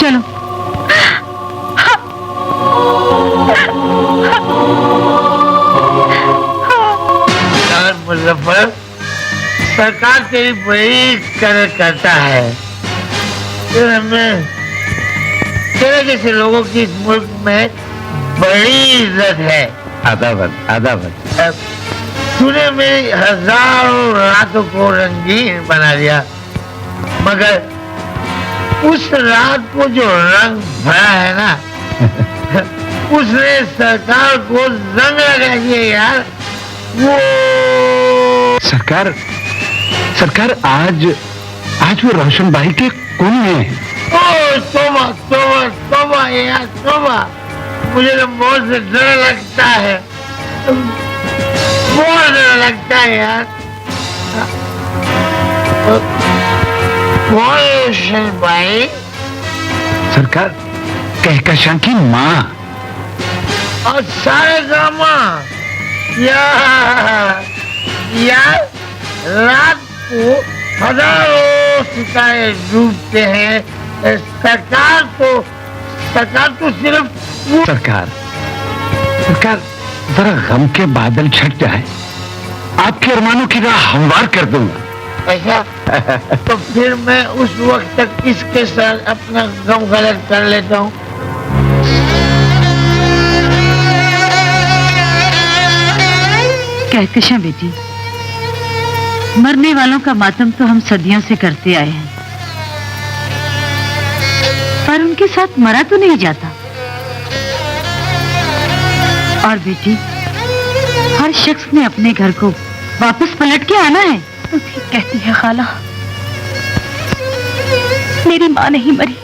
चलो। मुजफ्फर, सरकार तेरी बड़ी कदर करता है। फिर हमें तेरे जैसे लोगों की इस मुल्क में बड़ी इज्जत है। आदाब। तूने मेरी हजारों रातों को रंगीन बना दिया, मगर उस रात को जो रंग भरा है ना, उसने सरकार को रंग लगा दिया यार। वो सरकार आज वो रोशन भाई के कौन है? ओ तोबा यार, तोबा। मुझे तो मौत से डर लगता है, बहुत डर लगता है यार। कौन रोशन भाई? सरकार, कहकशां की माँ। और सारे गामा यार रात को हजारों सितारे डूबते हैं। सरकार तो सिर्फ वो। सरकार जरा गम के बादल छट जाए, आपके अरमानों की राह हमवार कर दूंगा। ऐसा? तो फिर मैं उस वक्त तक इसके साथ अपना गम गलत कर लेता हूँ। कहकशां बेटी, मरने वालों का मातम तो हम सदियों से करते आए हैं, पर उनके साथ मरा तो नहीं जाता। और बेटी, हर शख्स ने अपने घर को वापस पलट के आना है। तो ठीक कहती है खाला, मेरी माँ नहीं मरी,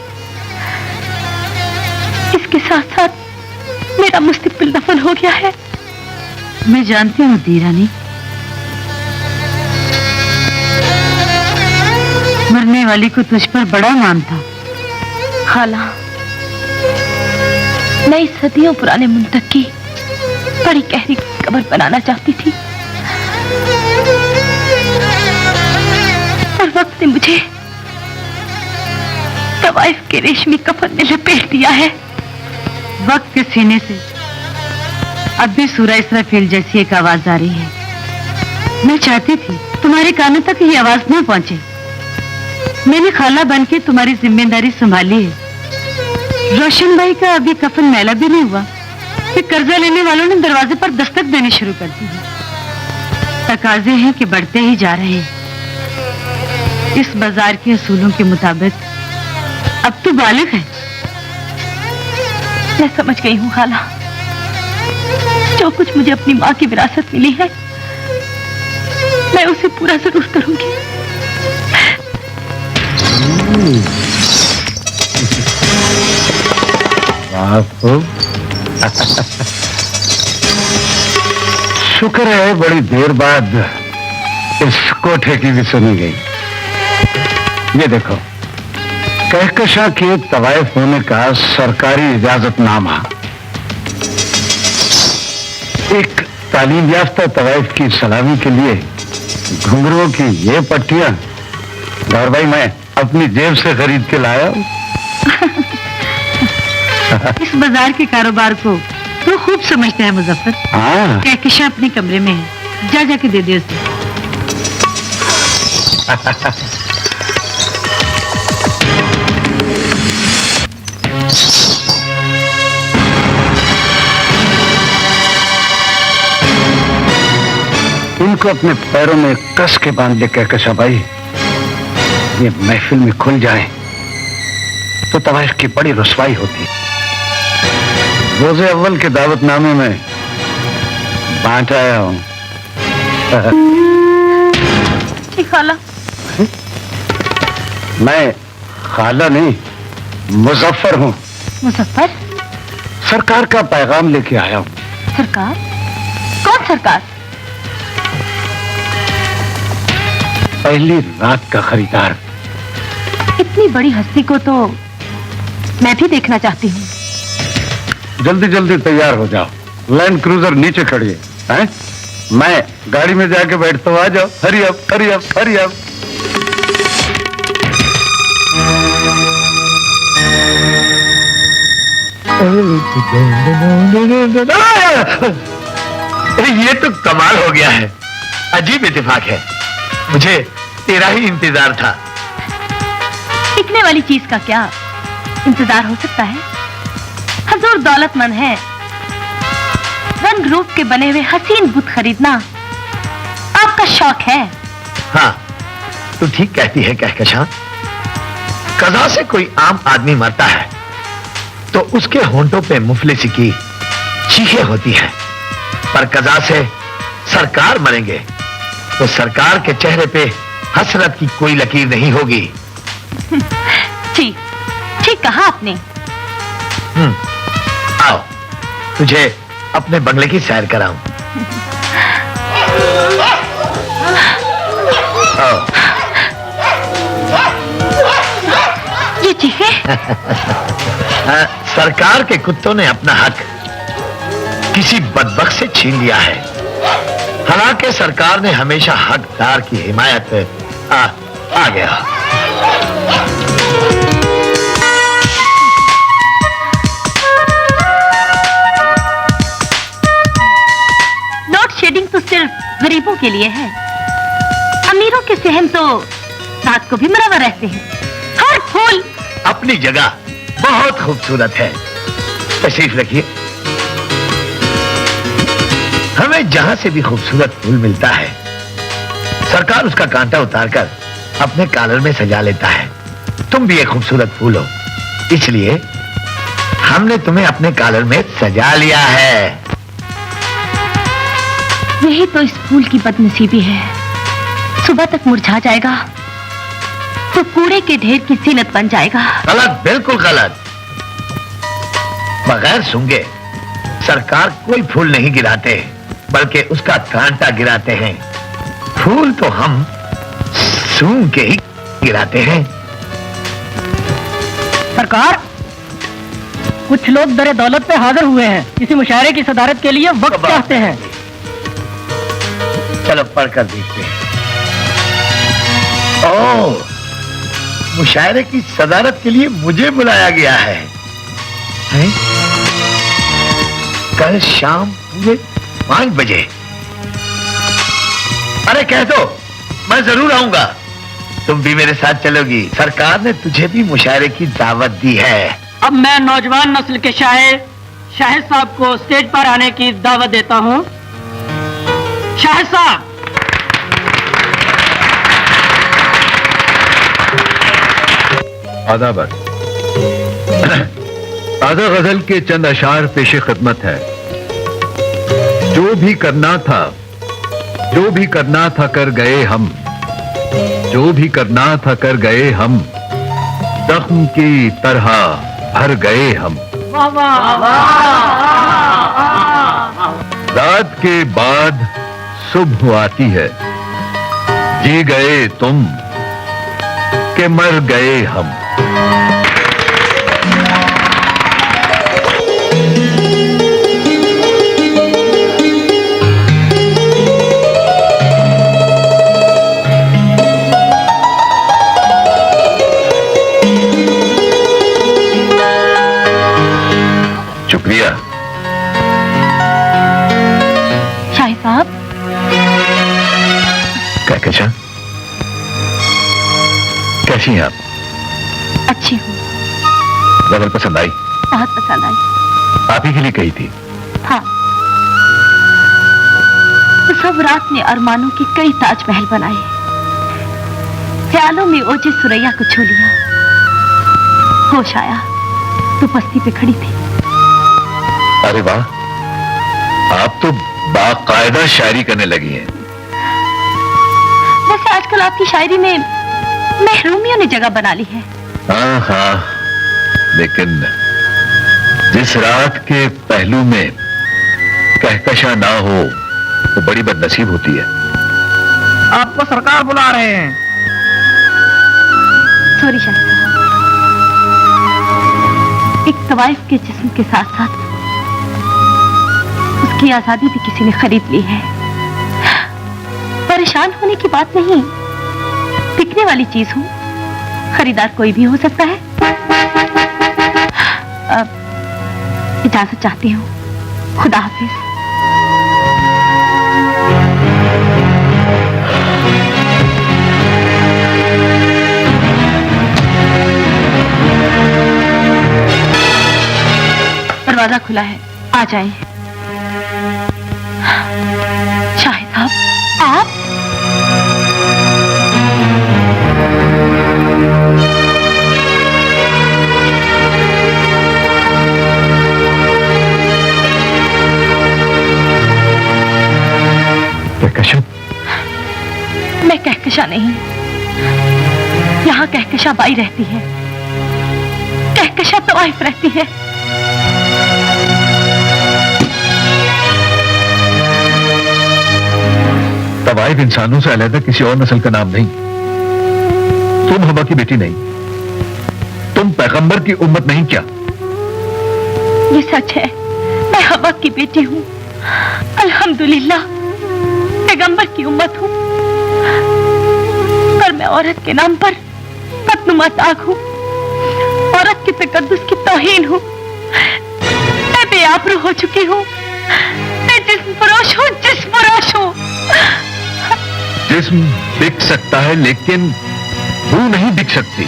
इसके साथ साथ मेरा मुस्तकबिल दफन हो गया है। मैं जानती हूँ दीरानी, मरने वाली को तुझ पर बड़ा मान था। खाला, मैं इस सदियों पुराने मुंतक की बड़ी गहरी कब्र बनाना चाहती थी, पर वक्त ने मुझे तवाइफ के रेशमी कफन में लपेट दिया है। वक्त के सीने से अब भी सूरह इसराफील जैसी एक आवाज आ रही है। मैं चाहती थी तुम्हारे कानों तक ये आवाज न पहुंचे। मैंने खाला बन के तुम्हारी जिम्मेदारी संभाली है। रोशन भाई का अभी कफन मैला भी नहीं हुआ कि कर्जा लेने वालों ने दरवाजे पर दस्तक देनी शुरू कर दी है। तकाजे हैं कि बढ़ते ही जा रहे हैं। इस बाजार के असूलों के मुताबिक अब तो बालिग है। मैं समझ गई हूँ खाला, जो कुछ मुझे अपनी माँ की विरासत मिली है, मैं उसे पूरा जरूर करूंगी। शुक्र है बड़ी देर बाद इस कोठे की भी सुनी गई। ये देखो, कहकशां के तवायफ होने का सरकारी इजाजतनामा। एक तालीम याफ्ता तवायफ की सलामी के लिए घुंघरुओं की ये पट्टियां गौर भाई मैं अपनी जेब से खरीद के लाया हूं। इस बाजार के कारोबार को तो खूब समझते हैं मुजफ्फर। हाँ, कहकशां अपने कमरे में है, जा जाके दे दे उसे। इनको अपने पैरों में कस के बांध दे कहकशां भाई। ये महफिल में खुल जाए तो तवाइफ की बड़ी रुसवाई होती। रोजे अव्वल के दावतनामे में बांट आया हूं। जी खाला। मैं खाला नहीं, मुजफ्फर हूं। मुजफ्फर? सरकार का पैगाम लेके आया हूं। सरकार? कौन सरकार? पहली रात का खरीदार। इतनी बड़ी हस्ती को तो मैं भी देखना चाहती हूँ। जल्दी जल्दी तैयार हो जाओ, लैंड क्रूजर नीचे खड़ी है। मैं गाड़ी में जाके बैठता हूँ, आ जाओ। Hurry up, hurry up, hurry up. ये तो कमाल हो गया है, अजीब इत्तेफाक है। मुझे तेरा ही इंतजार था। सीखने वाली चीज का क्या इंतजार हो सकता है? हजूर दौलतमंद है, रंग रूप के बने हुए हसीन बुत खरीदना आपका शौक है। हाँ, तू ठीक कहती है कहकशां। कज़ा से कोई आम आदमी मरता है तो उसके होंठों पे मुफलिसी की चीखें होती हैं, पर कज़ा से सरकार मरेंगे तो सरकार के चेहरे पे हसरत की कोई लकीर नहीं होगी। ठीक ठीक कहा आपने। आओ, तुझे अपने बंगले की सैर कराऊं। आओ। ये चीखे? सरकार के कुत्तों ने अपना हक किसी बदबख्त से छीन लिया है। हालांकि सरकार ने हमेशा हकदार की हिमायत आ गया। लोड शेडिंग तो सिर्फ गरीबों के लिए है, अमीरों के सहन तो रात को भी बराबर रहते हैं। हर फूल अपनी जगह बहुत खूबसूरत है। तशरीफ रखिए। हमें जहां से भी खूबसूरत फूल मिलता है, सरकार उसका कांटा उतारकर अपने कॉलर में सजा लेता है। तुम भी एक खूबसूरत फूल हो, इसलिए हमने तुम्हें अपने कॉलर में सजा लिया है। यही तो इस फूल की बदनसीबी है, सुबह तक मुरझा जाएगा तो कूड़े के ढेर की जीनत बन जाएगा। गलत, बिल्कुल गलत। बगैर सूंघे सरकार कोई फूल नहीं गिराते, बल्कि उसका कांटा गिराते हैं। फूल तो हम सूंघ के ही गिराते हैं। सरकार, कुछ लोग दर दौलत पे हाजिर हुए हैं, किसी मुशायरे की सदारत के लिए वक्त चाहते हैं। चलो पढ़कर देखते हैं। ओह, मुशायरे की सदारत के लिए मुझे बुलाया गया है? हैं? कल शाम पूरे 5 बजे। अरे कह दो, मैं जरूर आऊंगा। तुम भी मेरे साथ चलोगी। सरकार ने तुझे भी मुशायरे की दावत दी है। अब मैं नौजवान नस्ल के शायर शाहिद साहब को स्टेज पर आने की दावत देता हूँ। शाहिद साहब। आदाब। आधा गजल के चंद अशार पेशे खिदमत है। जो भी करना था जो भी करना था कर गए हम, जो भी करना था कर गए हम, जख्म की तरह भर गए हम। रात के बाद सुबह आती है, जी गए तुम के मर गए हम। शुक्रिया। शाही साहब। कहकशा, कैसी हैं आप? अच्छी हूँ। गजल पसंद आई? बहुत पसंद आई। आप ही के लिए कही थी? हाँ। उस रात ने अरमानों के कई ताजमहल बनाए, ख्यालों में ओजे सुरैया को छू लिया। होश आया तो बस्ती पे खड़ी थी। अरे वाह, आप तो बाकायदा शायरी करने लगी हैं। वैसे आजकल आपकी शायरी में महरूमियों ने जगह बना ली है। हाँ हाँ, लेकिन जिस रात के पहलू में कहकशा ना हो तो बड़ी बदनसीब होती है। आपको सरकार बुला रहे हैं। सॉरी शाह साहब, एक तवाइफ के जिस्म के साथ साथ उसकी आजादी भी किसी ने खरीद ली है। परेशान होने की बात नहीं, बिकने वाली चीज हूं, खरीदार कोई भी हो सकता है। अब इजाजत चाहती हूँ, खुदा हाफिज। दरवाजा खुला है, आ जाएं। शाहिद साहब, आप? कहकशा? मैं कहकशा नहीं, यहाँ कहकशा बाई रहती है, कहकशा तवाइफ रहती है। तवाइफ इंसानों से अलग किसी और नस्ल का नाम नहीं। तुम हवा की बेटी नहीं, तुम पैगंबर की उम्मत नहीं क्या? ये सच है, मैं हवा की बेटी हूँ। अल्हम्दुलिल्लाह, पैगंबर की उम्मत हूँ, पर मैं औरत के नाम पर बदनुमा दाग हूँ, औरत के तकद्दुस की तौहीन हूँ। मैं बेआबरू हो चुकी हूँ, मैं जिस्म फरोश हूँ, जिस्म फरोश हूँ। जिस्म बिक सकता है लेकिन रूह नहीं बिक सकती,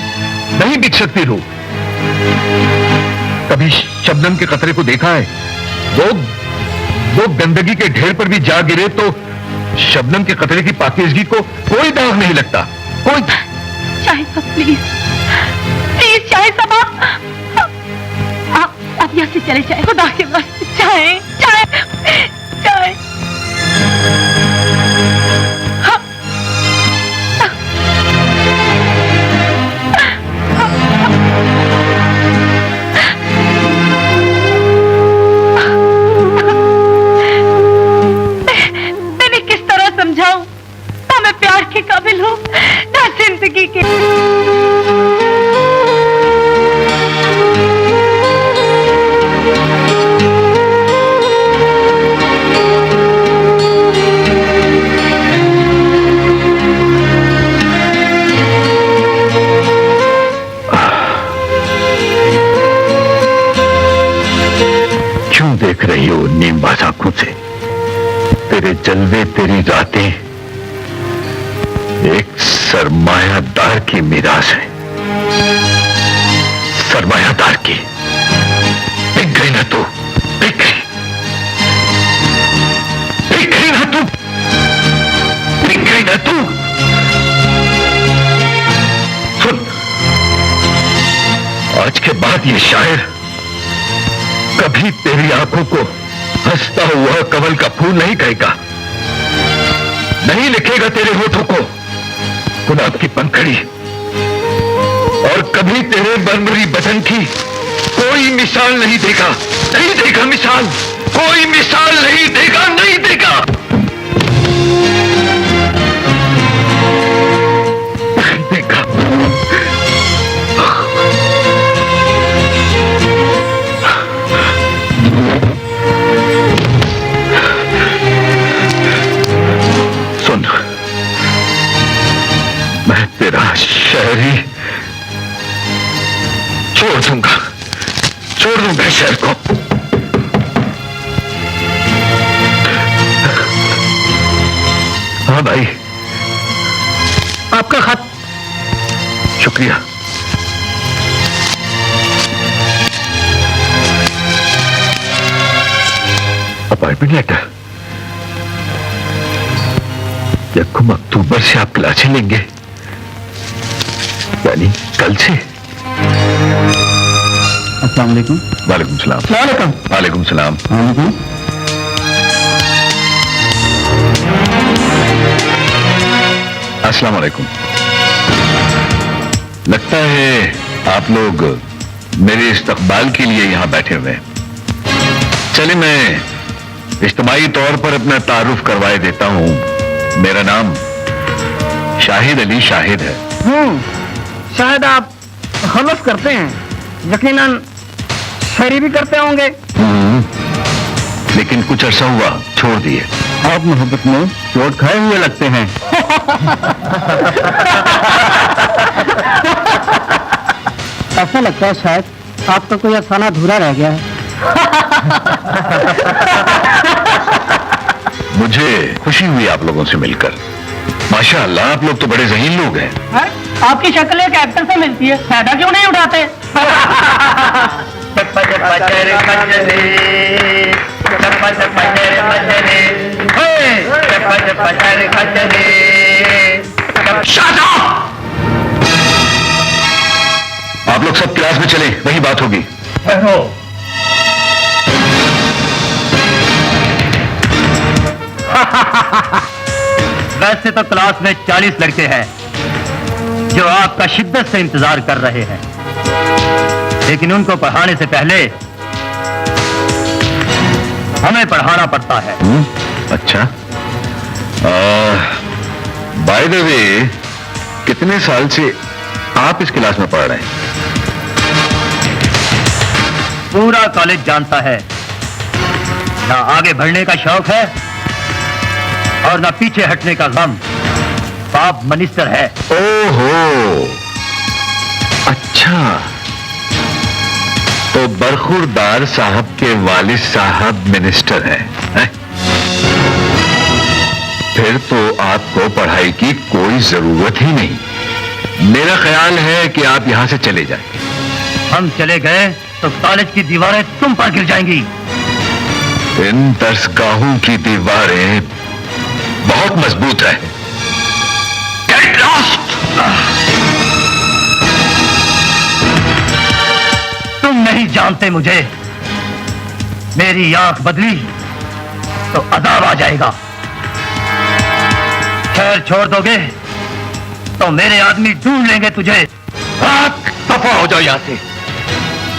नहीं बिक सकती रूह। कभी शबनम के कतरे को देखा है? वो गंदगी के ढेर पर भी जा गिरे तो शबनम के कतरे की पाकीज़गी को कोई दाग नहीं लगता, कोई। शाहिद साहब प्लीज, प्लीज शाहिद साहब, आप यहाँ से चले जाए, खुदा के वास्ते जाए, जाए, जाए। मैंने किस तरह समझाऊं, ना मैं प्यार के काबिल हूँ, ना जिंदगी के। क्यों देख रही हो नीमबाज आंखों से? तेरे जलवे, तेरी रातें एक सरमायादार की मिराज है, सरमायादार की। बिक गई ना तू, बिक गई, बिक गई ना तू, बिक गई ना तू। सुन, आज के बाद ये शायर कभी तेरी आंखों को हंसता हुआ कमल का फूल नहीं कहेगा। नहीं लिखेगा तेरे होठों को गुलाब की पंखड़ी, और कभी तेरे बरमरी बदन की कोई मिसाल नहीं देगा, नहीं देगा मिसाल, कोई मिसाल नहीं देगा, नहीं देगा, नहीं देगा। सुन, मैं तेरा शहर ही छोड़ दूंगा शहर को। हाँ भाई, आपका खत। शुक्रिया। अपॉइंटमेंट लेटर यकम अक्टूबर से आप क्लासें लेंगे, यानी कल से। अस्सलाम वालेकुम। वालेकुम सलाम। वालेकुम। वालेकुम सलाम। अस्सलाम वालेकुम। लगता है आप लोग मेरे इस्तकबाल के लिए यहां बैठे हुए हैं। चलिए मैं इज्तिमाई तौर पर अपना तारुफ करवाए देता हूं। मेरा नाम शाहिद अली शाहिद है। शायद आप हलफ करते हैं, यकीनन शायरी भी करते होंगे। लेकिन कुछ अरसा हुआ छोड़ दिए। आप मोहब्बत में चोट खाए हुए लगते हैं। ऐसा लगता है शायद आपका कोई अफसाना अधूरा रह गया है। मुझे खुशी हुई आप लोगों से मिलकर। माशाअल्लाह, आप लोग तो बड़े ज़हीन लोग हैं। आपकी शक्ल एक एक्टर से मिलती है, फायदा क्यों नहीं उठाते? आप लोग सब क्लास में चले, वही बात होगी। वैसे तो क्लास में 40 लड़के हैं जो आपका शिद्दत से इंतजार कर रहे हैं, लेकिन उनको पढ़ाने से पहले हमें पढ़ाना पड़ता है। अच्छा, बाय द वे, कितने साल से आप इस क्लास में पढ़ रहे हैं? पूरा कॉलेज जानता है, ना आगे बढ़ने का शौक है और ना पीछे हटने का गम। बाप मिनिस्टर है। ओहो, अच्छा, तो बरखुरदार साहब के वालिद साहब मिनिस्टर हैं? फिर तो आपको पढ़ाई की कोई जरूरत ही नहीं। मेरा ख्याल है कि आप यहां से चले जाएं। हम चले गए तो कॉलेज की दीवारें तुम पर गिर जाएंगी। इन दरसगाहों की दीवारें बहुत मजबूत है। Get lost! तुम नहीं जानते मुझे। मेरी आंख बदली तो अजाब आ जाएगा। खैर छोड़ दोगे तो मेरे आदमी ढूंढ लेंगे तुझे। दफा हो जाओ यहां से,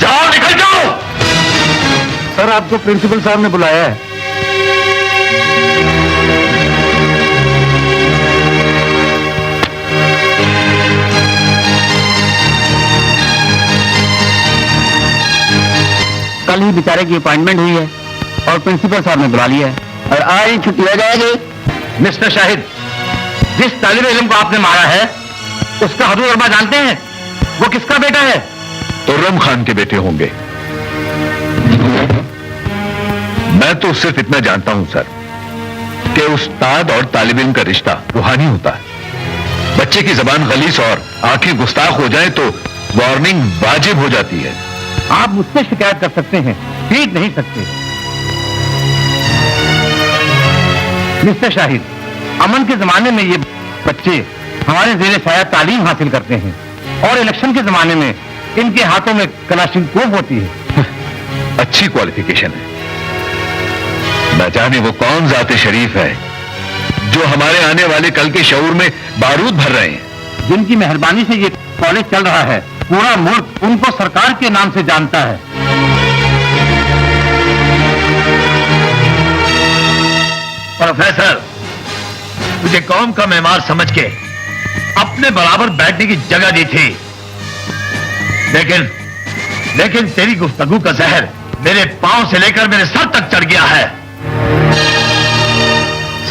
जाओ, निकल जाओ। सर, आपको प्रिंसिपल साहब ने बुलाया है। कल ही बेचारे की अपॉइंटमेंट हुई है और प्रिंसिपल साहब ने बुला लिया है और आज ही छुट्टी हो जाएगी। मिस्टर शाहिद, जिस तालिब इल्म को आपने मारा है उसका हदूद अरबा जानते हैं? वो किसका बेटा है? तुर्रम खान के बेटे होंगे। मैं तो सिर्फ इतना जानता हूं सर कि उस्ताद और तालिब इल्म का रिश्ता रूहानी होता है। बच्चे की जबान गलीस और आंखें गुस्ताख हो जाए तो वार्निंग वाजिब हो जाती है। आप मुझसे शिकायत कर सकते हैं, पीट नहीं सकते। मिस्टर शाहिद, अमन के जमाने में ये बच्चे हमारे ज़ेरे साया तालीम हासिल करते हैं और इलेक्शन के जमाने में इनके हाथों में कलाशिनकोव होती है। अच्छी क्वालिफिकेशन है। न जाने वो कौन जाते शरीफ है जो हमारे आने वाले कल के शऊर में बारूद भर रहे हैं। जिनकी मेहरबानी से ये कॉलेज चल रहा है, पूरा मुल्क उनको सरकार के नाम से जानता है। प्रोफेसर, मुझे कौम का मेहमान समझ के अपने बराबर बैठने की जगह दी थी, लेकिन तेरी गुफ्तगू का जहर मेरे पांव से लेकर मेरे सर तक चढ़ गया है।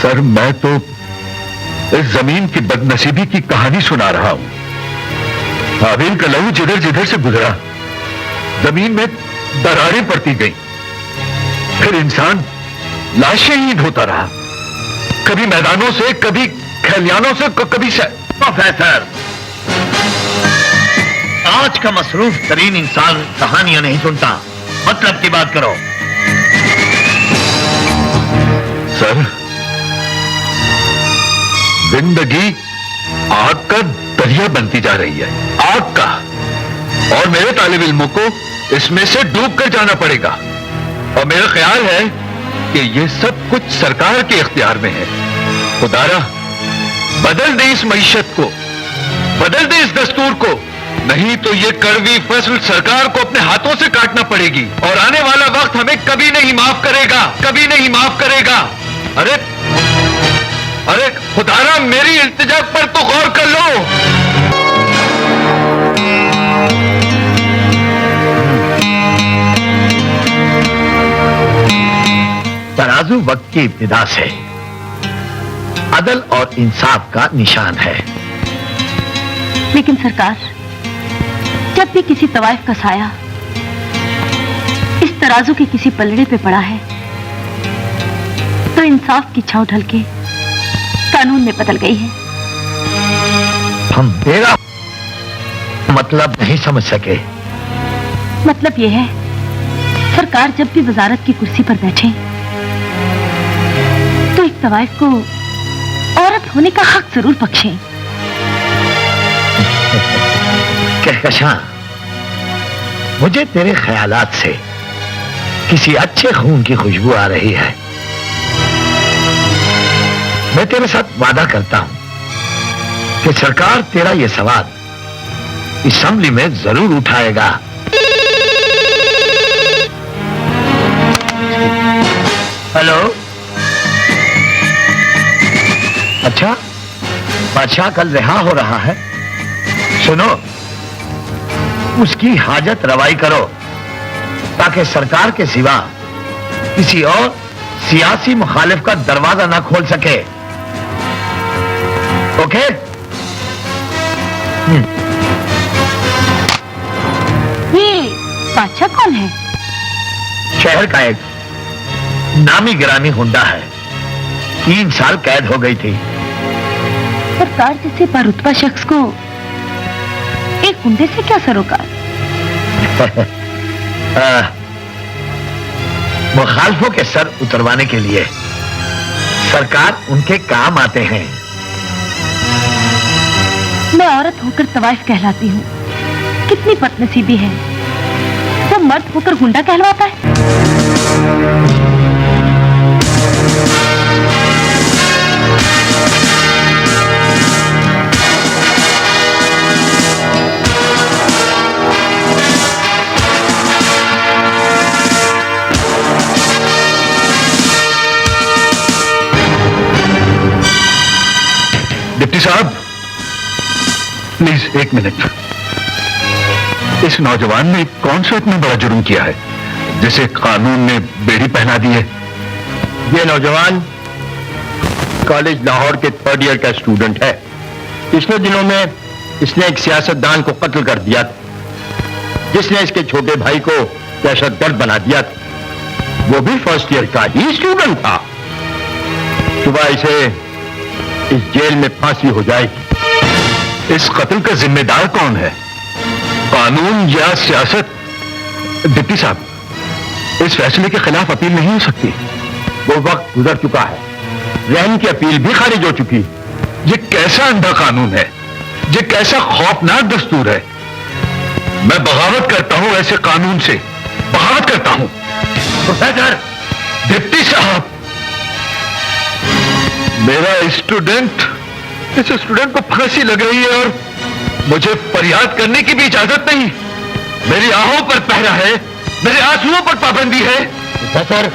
सर, मैं तो इस जमीन की बदनसीबी की कहानी सुना रहा हूं। हाबिल का लहू जिधर जिधर से गुजरा, जमीन में दरारें पड़ती गई, फिर इंसान लाशें ही ढोता रहा, कभी मैदानों से, कभी खलियानों से, कभी से। प्रोफेसर, आज का मसरूफ तरीन इंसान कहानियां नहीं सुनता, मतलब की बात करो। सर, जिंदगी आग का दरिया बनती जा रही है, आग का, और मेरे तालिब इल्मों को इसमें से डूब कर जाना पड़ेगा। और मेरा ख्याल है कि ये सब कुछ सरकार के इख्तियार में है। खुदारा, बदल दे इस मईशत को, बदल दे इस दस्तूर को, नहीं तो ये कड़वी फसल सरकार को अपने हाथों से काटना पड़ेगी, और आने वाला वक्त हमें कभी नहीं माफ करेगा, कभी नहीं माफ करेगा। अरे खुदारा, मेरी इल्तिजा पर तो गौर कर लो। तराजू वक्त की इब्तिदा से अदल और इंसाफ का निशान है। लेकिन सरकार, जब भी किसी तवाइफ का साया इस तराजू के किसी पलड़े पे पड़ा है, तो इंसाफ की छाव ढल के कानून में बदल गई है। हम तेरा मतलब नहीं समझ सके। मतलब यह है, सरकार जब भी वजारत की कुर्सी पर बैठे तो एक तवाइफ को औरत होने का हक जरूर बख्शें। कहकशां, मुझे तेरे ख्यालात से किसी अच्छे खून की खुशबू आ रही है। मैं तेरे साथ वादा करता हूं कि सरकार तेरा यह सवाल असेंबली में जरूर उठाएगा। हेलो, अच्छा, बादशाह कल रिहा हो रहा है। सुनो, उसकी हाजत रवाई करो ताकि सरकार के सिवा किसी और सियासी मुखालिफ का दरवाजा ना खोल सके। ओके? ये बादशाह कौन है? शहर का एक नामी गिरामी हुंडा है, 3 साल कैद हो गई थी। सरकार जैसे बारुतबा शख्स को एक गुंडे से क्या सरोकार? मुखालफों के सर उतरवाने के लिए सरकार उनके काम आते हैं। मैं औरत होकर तवाइफ कहलाती हूँ, कितनी बदनसीबी है, वो मर्द होकर गुंडा कहलवाता है। डिप्टी साहब, प्लीज 1 मिनट। इस नौजवान ने कौन सा इतना बड़ा जुर्म किया है जिसे कानून ने बेड़ी पहना दी है? ये नौजवान कॉलेज लाहौर के 3rd ईयर का स्टूडेंट है। पिछले दिनों में इसने एक सियासतदान को कत्ल कर दिया, जिसने इसके छोटे भाई को दहशतगर्द बना दिया। वो भी 1st ईयर का ही स्टूडेंट था। सुबह इसे इस जेल में फांसी हो जाएगी। इस कत्ल का जिम्मेदार कौन है, कानून या सियासत? डिप्टी साहब, इस फैसले के खिलाफ अपील नहीं हो सकती। वो वक्त गुजर चुका है, रहम की अपील भी खारिज हो चुकी। ये कैसा अंधा कानून है, ये कैसा खौफनाक दस्तूर है। मैं बगावत करता हूं ऐसे कानून से, बगावत करता हूं। प्रोफेसर, डिप्टी साहब, मेरा स्टूडेंट, इस स्टूडेंट को फांसी लग रही है और मुझे फरियाद करने की भी इजाजत नहीं। मेरी आहों पर पहरा है, मेरे आंसुओं पर पाबंदी है। सर,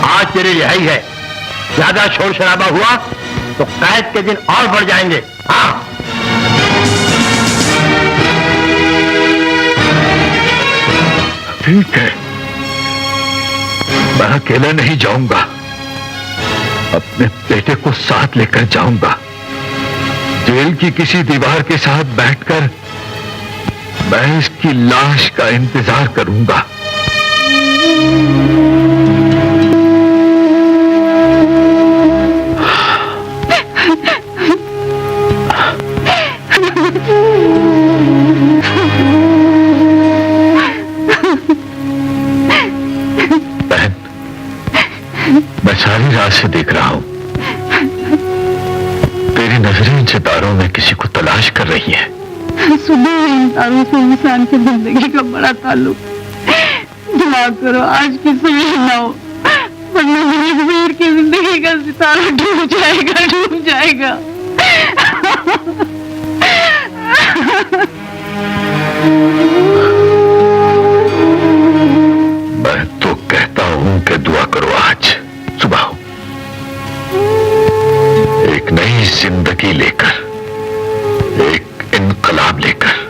आज तेरी रिहाई है। ज्यादा शोर शराबा हुआ तो कैद के दिन और बढ़ जाएंगे। हाँ, ठीक है, मैं अकेला नहीं जाऊंगा, अपने बेटे को साथ लेकर जाऊंगा। जेल की किसी दीवार के साथ बैठकर मैं इसकी लाश का इंतजार करूंगा। बहन, मैं सारी रात से देख रहा हूं, तेरी नजरें इन सितारों में किसी को तलाश कर रही हैं। सुबह इंसानों से इंसान की जिंदगी का बड़ा ताल्लुक। दुआ करो आज की सुबह ना हो, वरना मेरी वीर की जिंदगी का सितारा डूब जाएगा, डूब जाएगा। मैं तो कहता हूं कि दुआ करो, आज सुबह हो, एक नई जिंदगी लेकर, एक इनकलाब लेकर।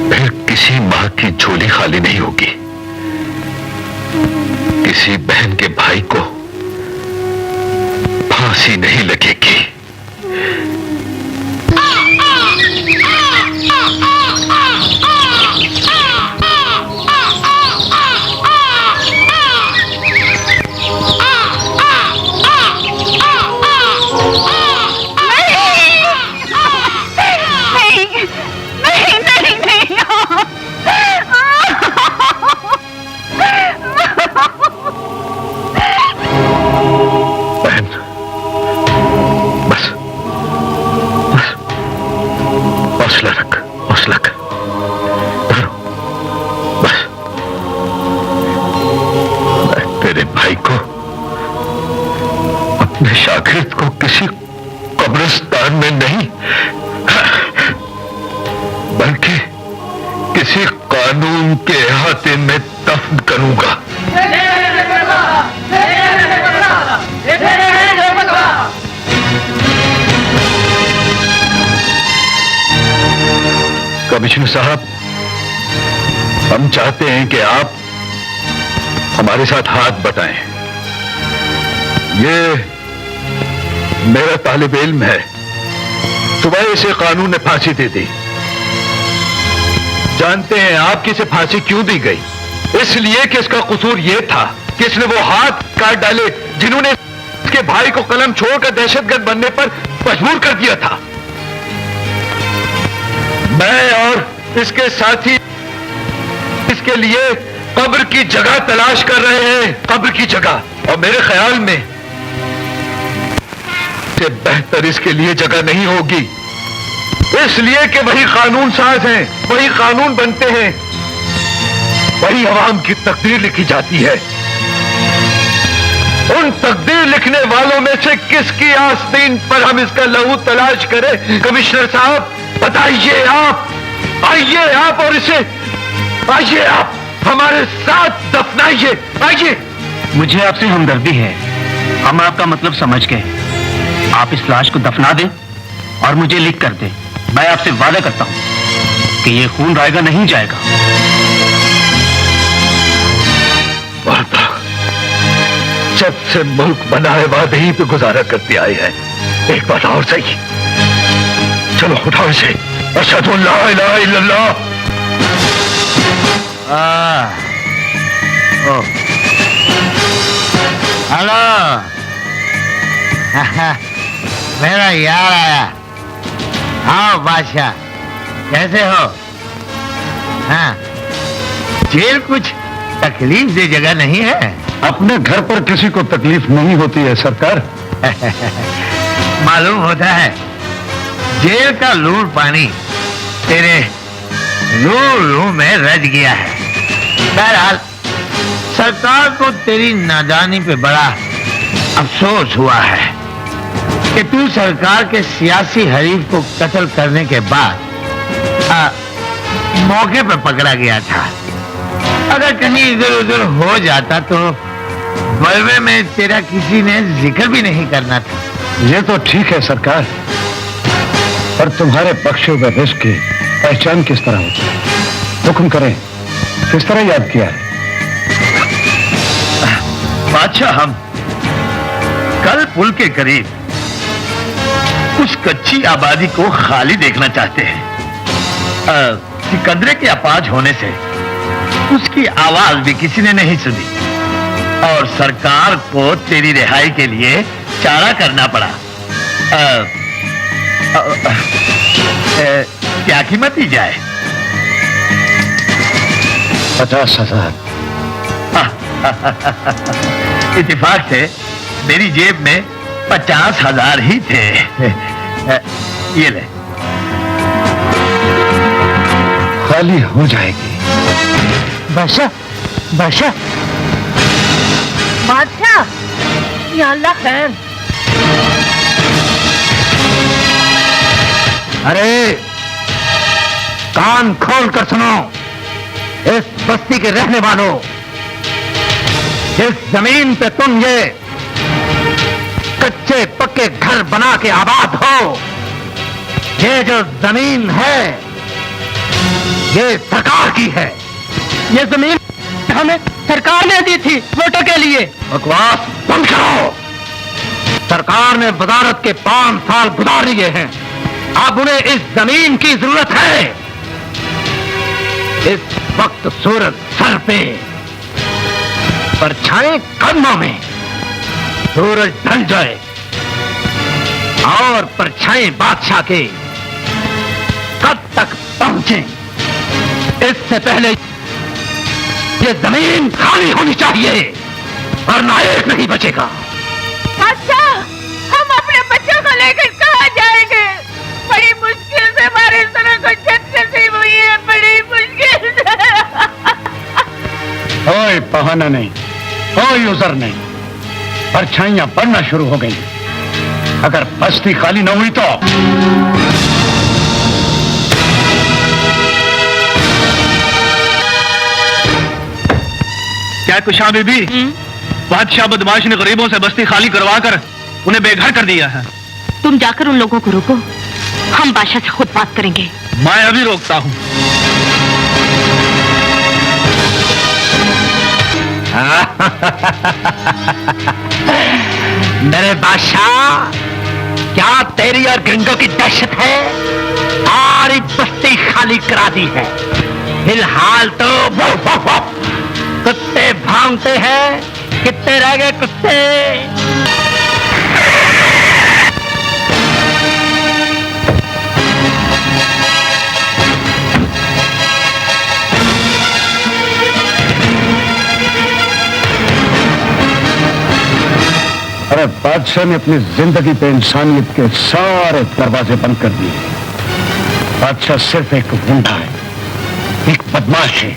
फिर किसी मां की झोली खाली नहीं होगी, किसी बहन के भाई को फांसी नहीं लगेगी। हौसला रख, हौसला कर, धरो, बस। मैं तेरे भाई को, अपने शागिर्द को किसी कब्रिस्तान में नहीं, बल्कि किसी कानून के अहाते में दफन करूंगा। कमिश्नर साहब, हम चाहते हैं कि आप हमारे साथ हाथ बटाएं। ये मेरा तालिब इल्म है, सुबह इसे कानून ने फांसी दे दी। जानते हैं आपकी इसे फांसी क्यों दी गई? इसलिए कि इसका कसूर यह था कि इसने वो हाथ काट डाले जिन्होंने इसके भाई को कलम छोड़कर दहशतगर्द बनने पर मजबूर कर दिया था। मैं और इसके साथी इसके लिए कब्र की जगह तलाश कर रहे हैं, कब्र की जगह। और मेरे ख्याल में से बेहतर इसके लिए जगह नहीं होगी, इसलिए कि वही कानून साज हैं, वही कानून बनते हैं, वही अवाम की तकदीर लिखी जाती है। उन तकदीर लिखने वालों में से किसकी आस्तीन पर हम इसका लहू तलाश करें? कमिश्नर साहब बताइए आप, आइए आप और इसे, आइए आप हमारे साथ दफनाइए, आइए। मुझे आपसे हमदर्दी है, हम आपका मतलब समझ गए। आप इस लाश को दफना दें और मुझे लिख कर दें। मैं आपसे वादा करता हूं कि ये खून रायगा नहीं जाएगा। वादा? जब से मुल्क बना है वादे ही पे गुजारा करते आए हैं। एक बात और सही, चलो उठाओ इसे। अशहदु अन ला इलाहा इल्लल्लाह। हेलो, मेरा यार आया। हाँ बादशाह, कैसे हो? हाँ, जेल कुछ तकलीफ दे जगह नहीं है? अपने घर पर किसी को तकलीफ नहीं होती है सरकार। मालूम होता है जेल का लूट पानी तेरे लू में रच गया है। बहरहाल सरकार को तेरी नादानी पे बड़ा अफसोस हुआ है कि तू सरकार के सियासी हरीफ को कत्ल करने के बाद मौके पर पकड़ा गया था। अगर कहीं इधर उधर हो जाता तो बलवे में तेरा किसी ने जिक्र भी नहीं करना था। ये तो ठीक है सरकार, पर तुम्हारे पक्ष में रिस्क की पहचान किस तरह होती है? हुक्म करें, किस तरह याद किया है? बादशाह, हम कल पुल के करीब उस कच्ची आबादी को खाली देखना चाहते हैं। सिकंदरे के अपाज होने से उसकी आवाज भी किसी ने नहीं सुनी और सरकार को तेरी रिहाई के लिए चारा करना पड़ा। क्या कीमत दी जाए? 50,000। इत्तेफाक से मेरी जेब में 50,000 ही थे। ये ले। खाली हो जाएगी। बादशाह, बादशाह, बादशाह, या अल्लाह खैर। अरे कान खोल कर सुनो, इस बस्ती के रहने वालों, जिस जमीन पे तुम ये कच्चे पक्के घर बना के आबाद हो, ये जो जमीन है ये सरकार की है। ये जमीन हमें सरकार ने दी थी वोटों के लिए। बकवास बंद करो। सरकार ने वजारत के 5 साल गुजार लिए हैं, अब उन्हें इस जमीन की जरूरत है। इस वक्त सूरज सर पे, परछाई कदमों में, सूरज ढल जाए और परछाई बादशाह के कब तक पहुंचे, इससे पहले ये जमीन खाली होनी चाहिए वरना एक नहीं बचेगा। बादशाह, हम अपने बच्चों को लेकर कहाँ जाएंगे? बड़ी मुश्किल से हमारे सरों को छत नसीब हुई है, बड़ी मुश्किल से। कोई बहाना नहीं, कोई उज़र नहीं, परछाइयां बढ़ना शुरू हो गई। अगर बस्ती खाली न हुई तो क्या कुशा बीबी, बादशाह बदमाश ने गरीबों से बस्ती खाली करवाकर उन्हें बेघर कर दिया है। तुम जाकर उन लोगों को रोको, हम बादशाह से खुद बात करेंगे। मैं अभी रोकता हूँ। मेरे बादशाह, क्या तेरी और गंगों की दहशत है? सारी बस्ती खाली करा दी है। फिलहाल तो कुत्ते भांगते हैं। कितने रह गए कुत्ते? अरे बादशाह ने अपनी जिंदगी पे इंसानियत के सारे दरवाजे बंद कर दिए। बादशाह सिर्फ एक गुंडा है, एक बदमाश है,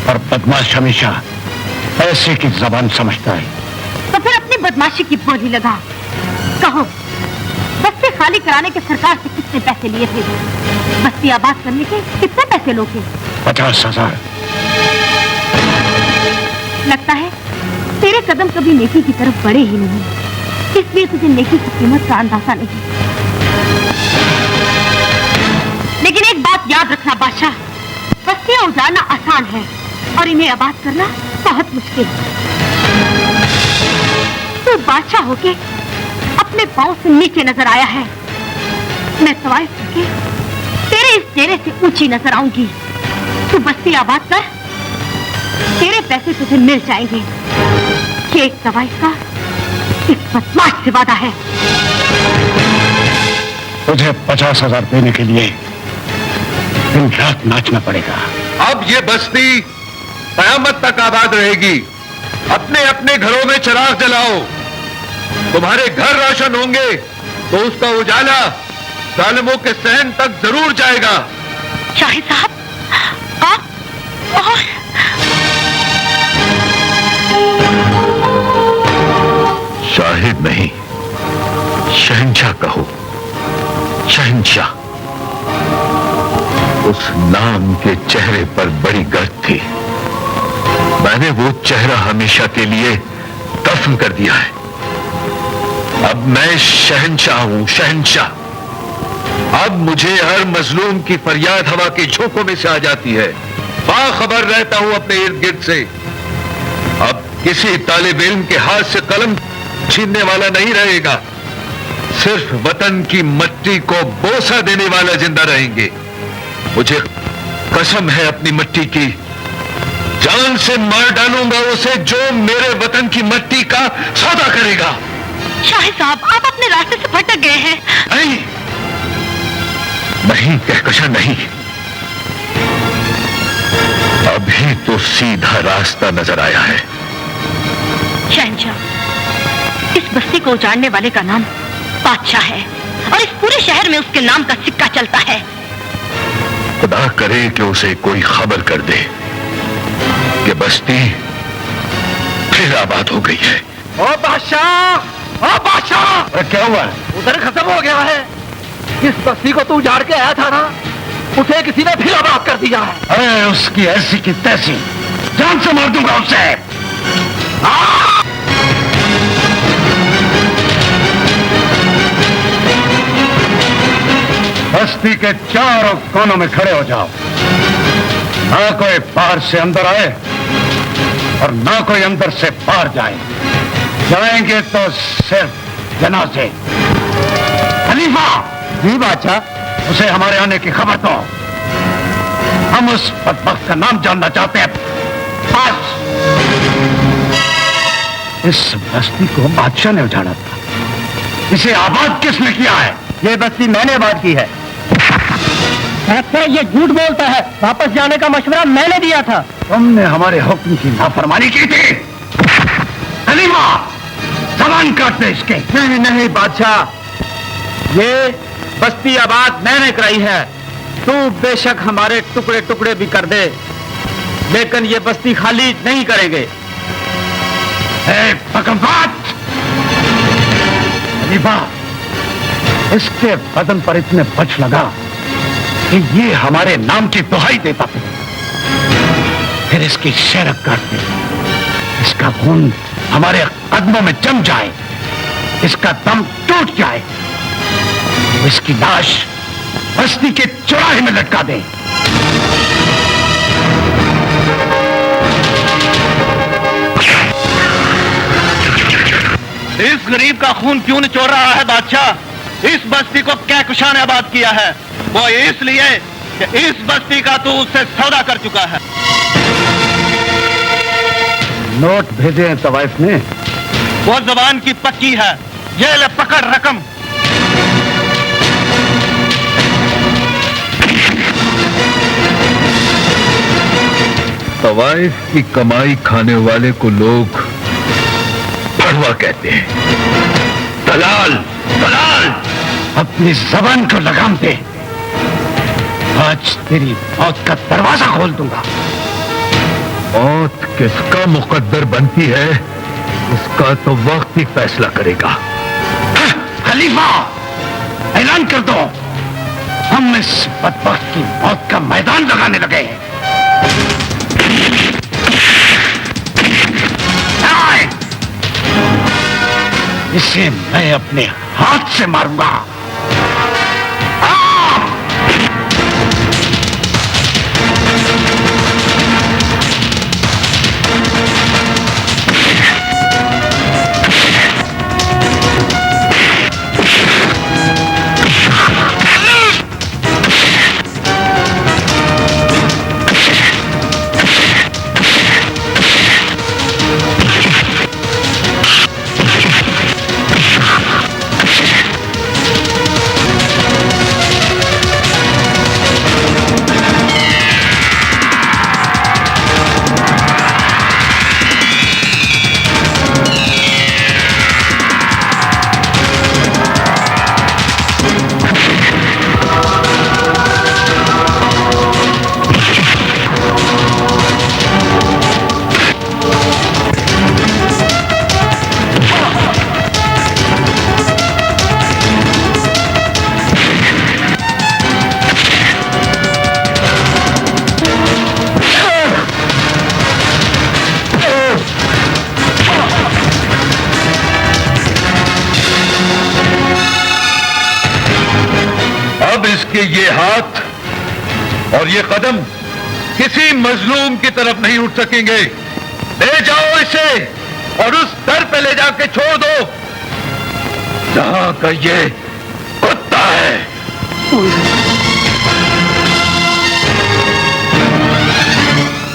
और बदमाश हमेशा पैसे की जबान समझता है। तो फिर अपनी बदमाशी की बोली लगा। कहो, बस्ती खाली कराने के सरकार से कितने पैसे लिए थे? बस्ती आबाद करने के कितने पैसे लोगे? 50,000। लगता है तेरे कदम कभी नेकी की तरफ बढ़े ही नहीं, इसलिए तुझे नेकी की कीमत का अंदाजा नहीं। लेकिन एक बात याद रखना बादशाह, बस्तियां उजाड़ना आसान है और इन्हें आबाद करना बहुत मुश्किल। तू बादशाह होके अपने पांव से नीचे नजर आया है, मैं तवाइफ होके तेरे इस चेहरे से ऊंची नजर आऊंगी। तू बस्ती आबाद कर, तेरे पैसे तुझे मिल जाएंगे। ये एक तवाइफ का एक बदमाश से वादा है। तुझे 50,000 देने के लिए दिन रात नाचना पड़ेगा। अब ये बस्ती कयामत तक आबाद रहेगी। अपने अपने घरों में चिराग जलाओ। तुम्हारे घर रोशन होंगे तो उसका उजाला जालिमों के सहन तक जरूर जाएगा। शाही साहब, आप शाहिद नहीं, शहंशाह कहो, शहंशाह। उस नाम के चेहरे पर बड़ी गर्द थी। मैंने वो चेहरा हमेशा के लिए दफन कर दिया है। अब मैं शहंशाह हूं, शहंशाह। अब मुझे हर मजलूम की फरियाद हवा के झोंकों में से आ जाती है। बाखबर रहता हूं अपने इर्द गिर्द से। अब किसी तालिब इल्म के हाथ से कलम छीनने वाला नहीं रहेगा। सिर्फ वतन की मिट्टी को बोसा देने वाला जिंदा रहेंगे। मुझे कसम है अपनी मिट्टी की, जान से मार डालूंगा उसे जो मेरे वतन की मिट्टी का सौदा करेगा। शाहिद साहब, आप अपने रास्ते से भटक गए हैं। नहीं, नहीं कहकशा नहीं। अभी तो सीधा रास्ता नजर आया है। शहंशाह, इस बस्ती को उजाड़ने वाले का नाम बादशाह है और इस पूरे शहर में उसके नाम का सिक्का चलता है। खुदा करे कि उसे कोई खबर कर दे कि बस्ती फिर आबाद हो गई है। ओ बादशाह, ओ बादशाह! क्या हुआ? उधर खत्म हो गया है। इस बस्ती को तू उजाड़ के आया था ना, उसे किसी ने फिर आबाद कर दिया है। अरे उसकी ऐसी की तैसी, जान से मार दूंगा उसे। बस्ती के चारों कोनों में खड़े हो जाओ। ना कोई बाहर से अंदर आए और ना कोई अंदर से बाहर जाए। जाएंगे तो सिर्फ जनाजे। खलीफा! जी बादशाह। उसे हमारे आने की खबर दो। हम उस बदबख्त का नाम जानना चाहते हैं। बस। इस बस्ती को बादशाह ने उजाड़ा था। इसे आबाद किसने किया है? ये बस्ती मैंने आबाद की है। ये झूठ बोलता है। वापस जाने का मशवरा मैंने दिया था। तुमने हमारे हुक्म की नाफरमानी की थी। खलीफा! जबान काट दे इसके। नहीं नहीं बादशाह, ये बस्ती आबाद मैंने कराई है। तू बेशक हमारे टुकड़े टुकड़े भी कर दे, लेकिन ये बस्ती खाली नहीं करेंगे। बकवास! खलीफा, इसके बदन पर इतने बच लगा कि ये हमारे नाम की दुहाई देता था। फिर इसकी शरक काट दे, इसका खून हमारे कदमों में जम जाए, इसका दम टूट जाए, इसकी लाश बस्ती के चौराहे में लटका दे। इस गरीब का खून क्यों निचोड़ रहा है बादशाह? इस बस्ती को कहकशा ने आबाद किया है, वो इसलिए कि इस बस्ती का तू उससे सौदा कर चुका है। नोट भेजे हैं तवाइफ ने। वो जबान की पक्की है। ये ले पकड़ रकम। तवाइफ की कमाई खाने वाले को लोग भड़वा कहते हैं। दलाल! दलाल! अपनी जबान को लगाम दे। आज तेरी मौत का दरवाजा खोल दूंगा। मौत किसका मुकद्दर बनती है, इसका तो वक्त ही फैसला करेगा। खलीफा! ऐलान कर दो, हम इस बदबख्त की मौत का मैदान लगाने लगे हैं। इसे मैं अपने हाथ से मारूंगा। ये हाथ और ये कदम किसी मजलूम की तरफ नहीं उठ सकेंगे। ले जाओ इसे और उस दर पे ले जाके छोड़ दो जहां का ये कुत्ता है।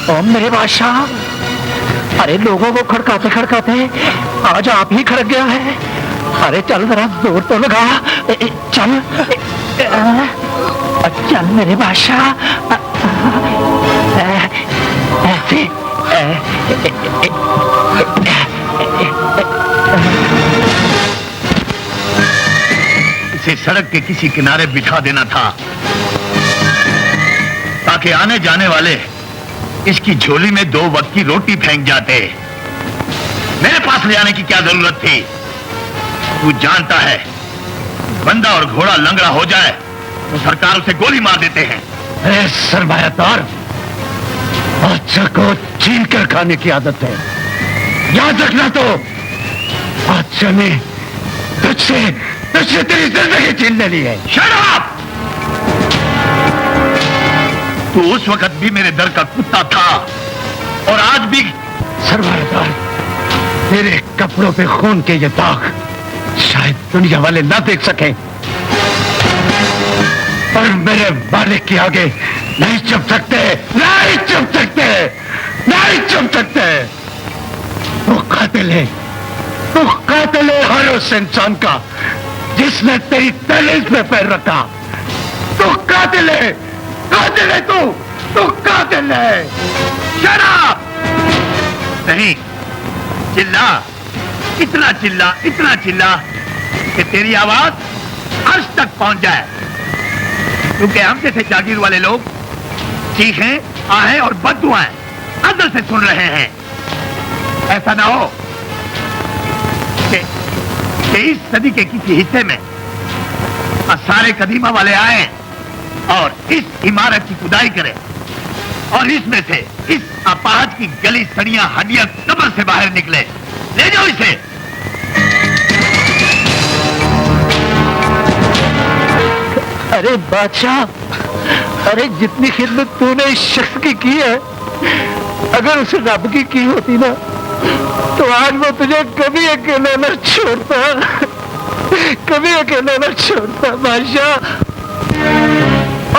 ओ मेरे बादशाह, अरे लोगों को खड़काते खड़काते आज आप ही खड़क गया है। अरे चल जरा जोर तो लगा, चल चल मेरे बादशाह, ऐसे इसे सड़क के किसी किनारे बिठा देना था ताकि आने जाने वाले इसकी झोली में 2 वक्त की रोटी फेंक जाते। मेरे पास ले आने की क्या जरूरत थी? तू जानता है बंदा और घोड़ा लंगड़ा हो जाए तो सरकार उसे गोली मार देते हैं। अरे सरमायादार, बादशाह को छीन कर खाने की आदत है, याद रखना। तो बादशाह ने तुझसे तेरी जिंदगी छीन ली है। Shut up! तू उस वक्त भी मेरे दर का कुत्ता था और आज भी। सरमायादार, तेरे कपड़ों पे खून के ये दाग शायद दुनिया वाले ना देख सकें, पर मेरे मालिक के आगे नहीं चुप सकते, नहीं चुप सकते, नहीं चुप सकते। वो कातिल है हर उस इंसान का जिसने तेरी दहलीज पे पैर रखा। तू कातिल है तू कातिल है। Shut up! नहीं, चिल्ला, इतना चिल्ला कि तेरी आवाज अर्श तक पहुंच जाए, क्योंकि हम जैसे जागीर वाले लोग चीखें, आहें और बददुआएं अंदर से सुन रहे हैं। ऐसा ना हो कि इस सदी के किसी हिस्से में सारे कदीमा वाले आए और इस इमारत की खुदाई करें और इसमें से इस अपाहज की गली सड़ियां हड्डियां कब्र से बाहर निकले। ले जाओ इसे। अरे बादशाह, अरे जितनी खिदमत तूने इस शख्स की है, अगर उसे रब की होती ना तो आज वो तुझे कभी अकेले न छोड़ता, कभी अकेले न छोड़ता बादशाह।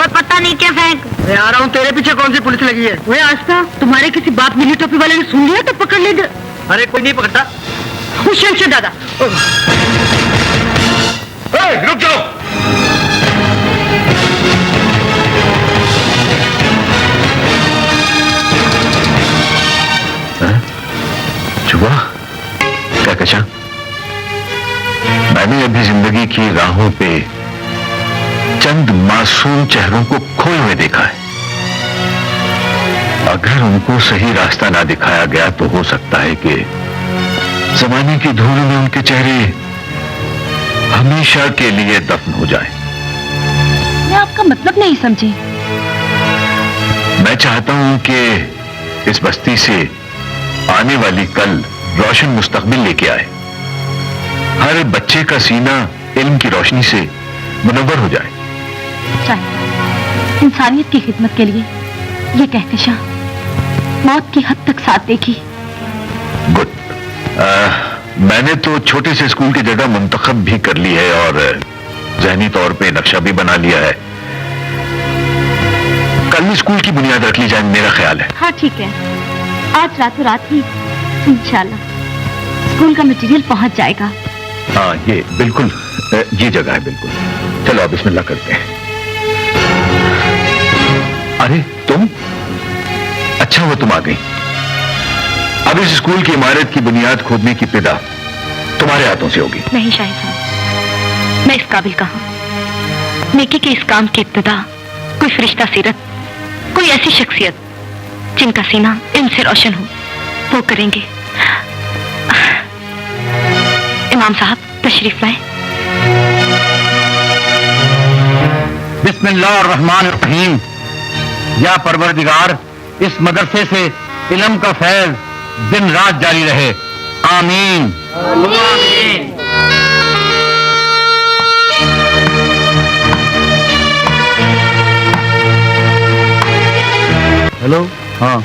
और पता नहीं क्या फेंक। मैं आ रहा हूँ, तेरे पीछे कौन सी पुलिस लगी है? वे आस्था, तुम्हारे किसी बाप नीली टोपी वाले ने सुन लिया तो पकड़ ले। अरे कोई नहीं पकड़ता। हुसैन दादा, रुक जाओ। चुबा क्या कशा? मैंने अभी जिंदगी की राहों पे चंद मासूम चेहरों को खोए हुए देखा है। अगर उनको सही रास्ता ना दिखाया गया तो हो सकता है कि जमाने की धूल में उनके चेहरे हमेशा के लिए दफन हो जाएं। मैं आपका मतलब नहीं समझी। मैं चाहता हूं कि इस बस्ती से आने वाली कल रोशन मुस्तकबिल लेके आए। हर बच्चे का सीना इल्म की रोशनी से मुनव्वर हो जाए। चाहिए इंसानियत की खिदमत के लिए ये कहकशां मौत की हद तक साथ देखी। गुड। मैंने तो छोटे से स्कूल की जगह मुंतखब भी कर ली है और जहनी तौर पे नक्शा भी बना लिया है। कल ही स्कूल की बुनियाद रख ली जाए, मेरा ख्याल है। हाँ ठीक है, आज रातों रात ही इंशाल्लाह स्कूल का मटेरियल पहुंच जाएगा। हाँ ये बिल्कुल ये जगह है बिल्कुल। चलो अब बिस्मिल्लाह करते हैं। अरे तुम, अच्छा वो तुम आ गई। अब इस स्कूल की इमारत की बुनियाद खोदने की इब्तिदा तुम्हारे हाथों से होगी। नहीं शाहिद साहब, मैं इस काबिल कहाँ। नेकी के इस काम की इब्तिदा कोई फरिश्ता सीरत, कोई ऐसी शख्सियत जिनका सीना इनसे रोशन हो, वो करेंगे। इमाम साहब तशरीफ लाए। बिस्मिल्लाहिर्रहमानिर्रहीम। या परवरदिगार, इस मदरसे से इल्म का फैज दिन रात जारी रहे। आमीन। हेलो, हाँ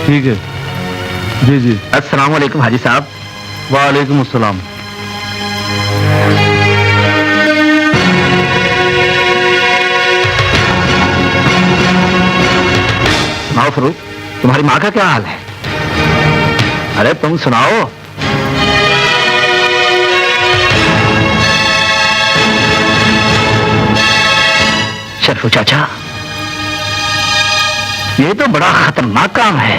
ठीक है, जी जी। अस्सलाम वालेकुम हाजी साहब। वालेकुम अस्सलाम। सुनाओ फरूक, तुम्हारी माँ का क्या हाल है? अरे तुम सुनाओ। शरफू चाचा, ये तो बड़ा खतरनाक काम है।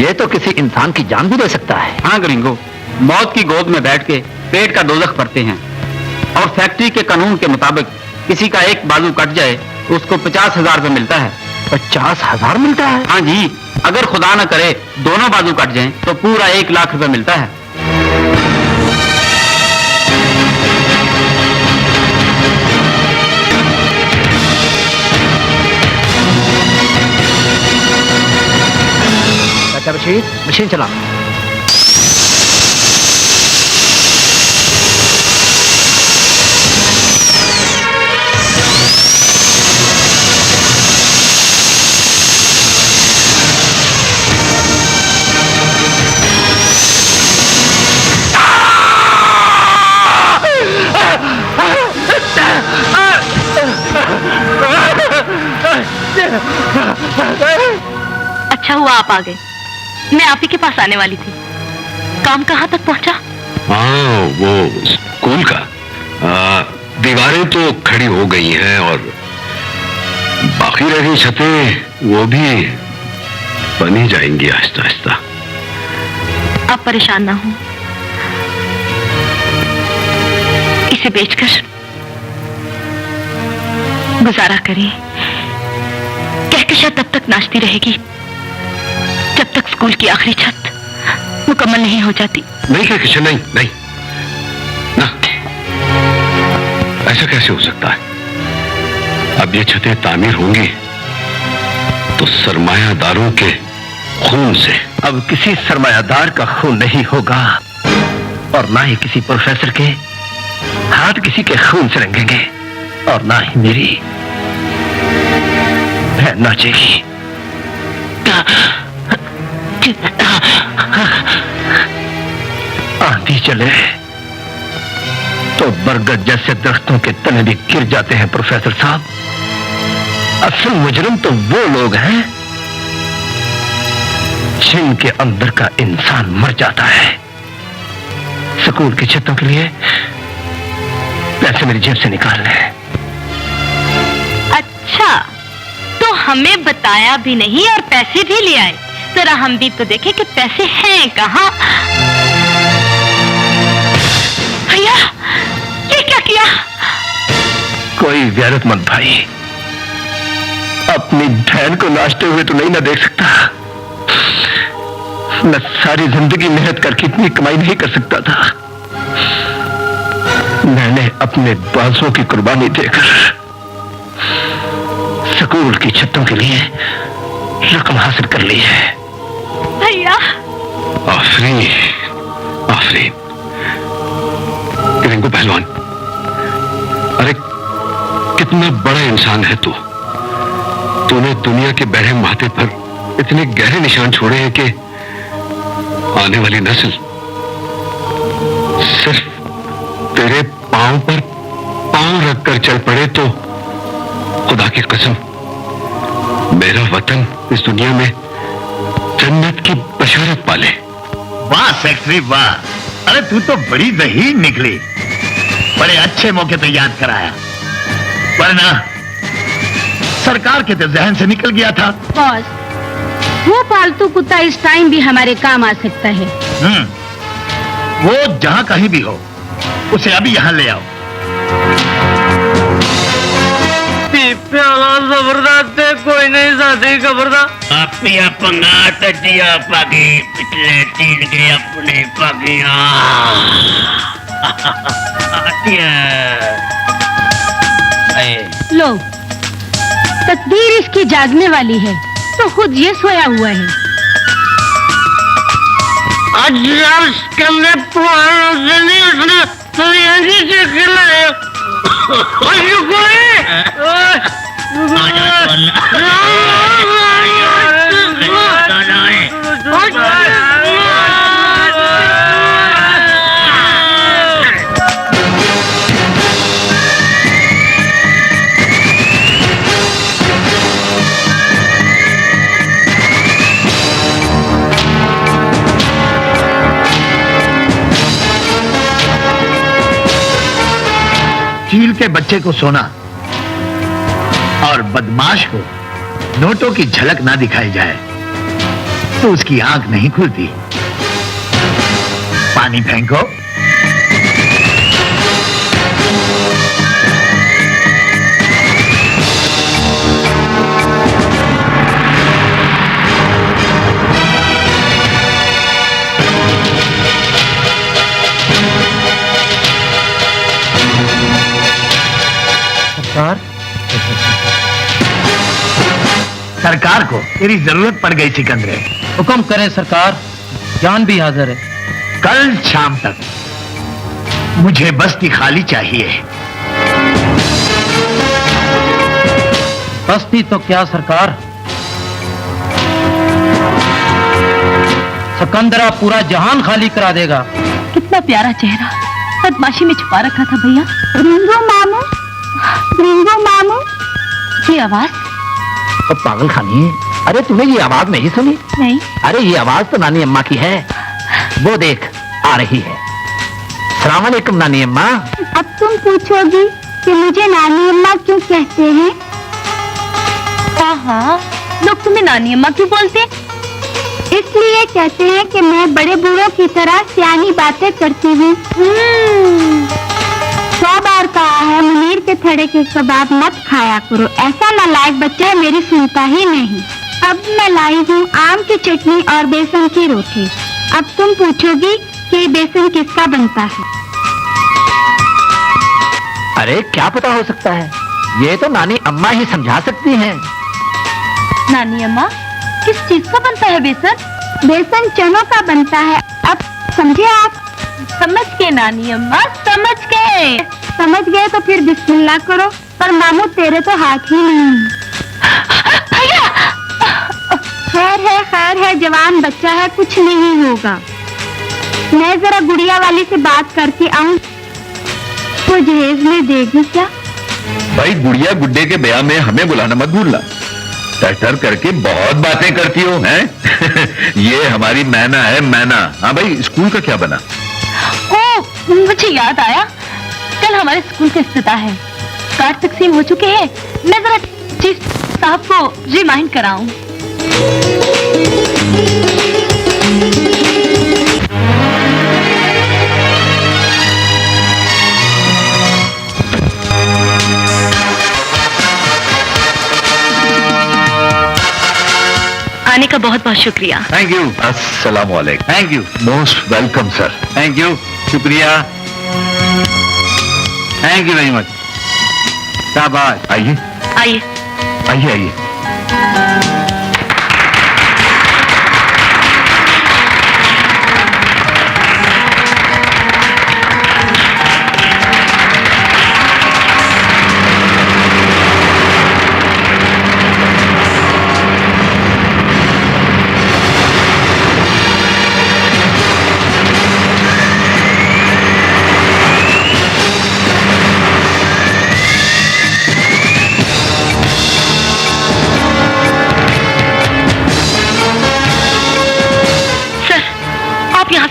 ये तो किसी इंसान की जान भी ले सकता है। हाँ गरिंगो, मौत की गोद में बैठ के पेट का दोजख भरते हैं और फैक्ट्री के कानून के मुताबिक किसी का एक बाजू कट जाए तो उसको 50,000 रुपये मिलता है। 50,000 मिलता है? हाँ जी, अगर खुदा न करे दोनों बाजू कट जाएं तो पूरा 1 लाख रुपए मिलता है। चाचा बशीर, मशीन चला। अच्छा हुआ आप आ गए, मैं आप ही के पास आने वाली थी। काम कहाँ तक पहुँचा? हाँ, वो स्कूल का दीवारें तो खड़ी हो गई हैं और बाकी रही छतें वो भी बनी जाएंगी आहिस्ता आहिस्ता। आप परेशान ना हो, इसे बेचकर गुजारा करें। कहकशा तब तक नाचती रहेगी जब तक स्कूल की आखिरी छत मुकम्मल नहीं हो जाती। नहीं कहकशा, नहीं नहीं ना, ऐसा कैसे हो सकता है? अब ये छतें तामीर होंगी तो सरमायादारों के खून से। अब किसी सरमायादार का खून नहीं होगा और ना ही किसी प्रोफेसर के हाथ किसी के खून से रंगेंगे और ना ही मेरी बहन नाचेगी। आंधी चले तो बरगद जैसे दरख्तों के तने भी गिर जाते हैं प्रोफेसर साहब। असल मुजरिम तो वो लोग हैं जिनके अंदर का इंसान मर जाता है। स्कूल की छतों के लिए पैसे मेरी जेब से निकालने हैं। अच्छा, तो हमें बताया भी नहीं और पैसे भी ले आए। जरा हम भी तो देखें कि पैसे हैं कहाँ। भैया, ये क्या किया? कोई गैरतमंद भाई अपनी बहन को नाचते हुए तो नहीं ना देख सकता। मैं सारी जिंदगी मेहनत करके इतनी कमाई नहीं कर सकता था। मैंने अपने बांसों की कुर्बानी देकर स्कूल की छतों के लिए रकम हासिल कर ली है। भैया, आफरीन आफरीन। रिंकू पहलवान, अरे कितना बड़ा इंसान है तू। तूने दुनिया के बहरे माथे पर इतने गहरे निशान छोड़े हैं कि आने वाली नस्ल सिर्फ तेरे पांव पर पांव रखकर चल पड़े तो खुदा की कसम मेरा वतन इस दुनिया में जन्नत की बशारत पाले। वाह सेक्रेटरी वाह, अरे तू तो बड़ी ज़हीन निकली। बड़े अच्छे मौके पे याद कराया, वरना सरकार के तो जहन से निकल गया था। बॉस, वो पालतू कुत्ता इस टाइम भी हमारे काम आ सकता है। वो जहां कहीं भी हो उसे अभी यहाँ ले आओ। जबरदस्त है, कोई नहीं साथी खबरदार। पिया पंगा तटिया पागी पिछले 3 के अपने पागिया। लो, तकदीर इसकी जागने वाली है तो खुद ये सोया हुआ है। आजा उसके बच्चे को सोना और बदमाश को नोटों की झलक ना दिखाई जाए तो उसकी आंख नहीं खुलती। पानी फेंको। सरकार को तेरी जरूरत पड़ गई सिकंदरे। हुक्म करें सरकार, जान भी हाजिर है। कल शाम तक मुझे बस्ती खाली चाहिए। बस्ती तो क्या सरकार, सिकंदरा पूरा जहान खाली करा देगा। कितना प्यारा चेहरा बदमाशी में छुपा रखा था भैया। रिंगो मामू, रिंगो मामू। ये आवाज तो पागल खानी है। अरे तूने ये आवाज नहीं सुनी? नहीं। अरे ये आवाज तो नानी अम्मा की है। वो देख आ रही है। सलाम अलैकुम नानी अम्मा। अब तुम पूछोगी कि मुझे नानी अम्मा क्यों कहते हैं? हाँ, लोग तुम्हें नानी अम्मा क्यों बोलते? इसलिए कहते हैं कि मैं बड़े बूढ़ों की तरह सियानी बातें करती हूँ। 100 बार कहा है मुनीर के थड़े के कबाब मत खाया करो, ऐसा नालायक बच्चा है, मेरी सुनता ही नहीं। अब मैं लाई हूँ आम की चटनी और बेसन की रोटी। अब तुम पूछोगी कि बेसन किसका बनता है? अरे क्या पता हो सकता है, ये तो नानी अम्मा ही समझा सकती हैं। नानी अम्मा किस चीज का बनता है बेसन? बेसन चनों का बनता है। अब समझे आप? समझ के नानी अम्मा, समझ के। समझ गए तो फिर बिस्मिल्लाह करो। पर मामू तेरे तो हाथ ही नहीं। खैर है, जवान बच्चा है, कुछ नहीं होगा। मैं जरा गुड़िया वाली से बात करके आऊं तो जहेज में देगी क्या? भाई गुड़िया गुड्डे के ब्याह में हमें बुलाना मत भूलना। टटर करके बहुत बातें करती हो हैं? ये हमारी मैना है, मैना। हाँ भाई, स्कूल का क्या बना? ओ, मुझे याद आया, कल हमारे स्कूल का इफ्तिताह है। कार्ड तकसीम हो चुके हैं। मैं जरा चीफ साहब को रिमाइंड कराऊं। आने का बहुत बहुत शुक्रिया। Thank you. अस्सलाम वालेकुम। Thank you. Most welcome sir. Thank you, शुक्रिया। Thank you very much. शाबाश। आइए आइए। आइए आइए।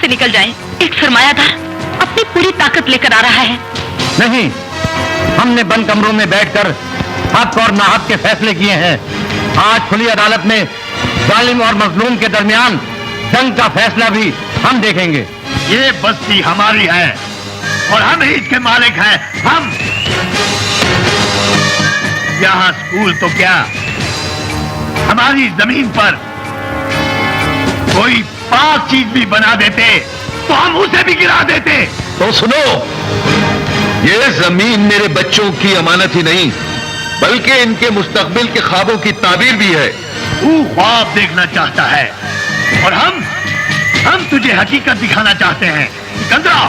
निकल जाएं। एक सरमायादार अपनी पूरी ताकत लेकर आ रहा है। नहीं, हमने बंद कमरों में बैठकर हक और नाहक के फैसले किए हैं। आज खुली अदालत में जालिम और मजलूम के दरमियान जंग का फैसला भी हम देखेंगे। ये बस्ती हमारी है और हम ही इसके मालिक हैं। हम यहाँ स्कूल तो क्या, हमारी जमीन पर कोई पाक चीज भी बना देते तो हम उसे भी गिरा देते। तो सुनो, ये जमीन मेरे बच्चों की अमानत ही नहीं बल्कि इनके मुस्तकबिल के ख्वाबों की ताबीर भी है। तू ख्वाब देखना चाहता है और हम तुझे हकीकत दिखाना चाहते हैं। सिकंदरा,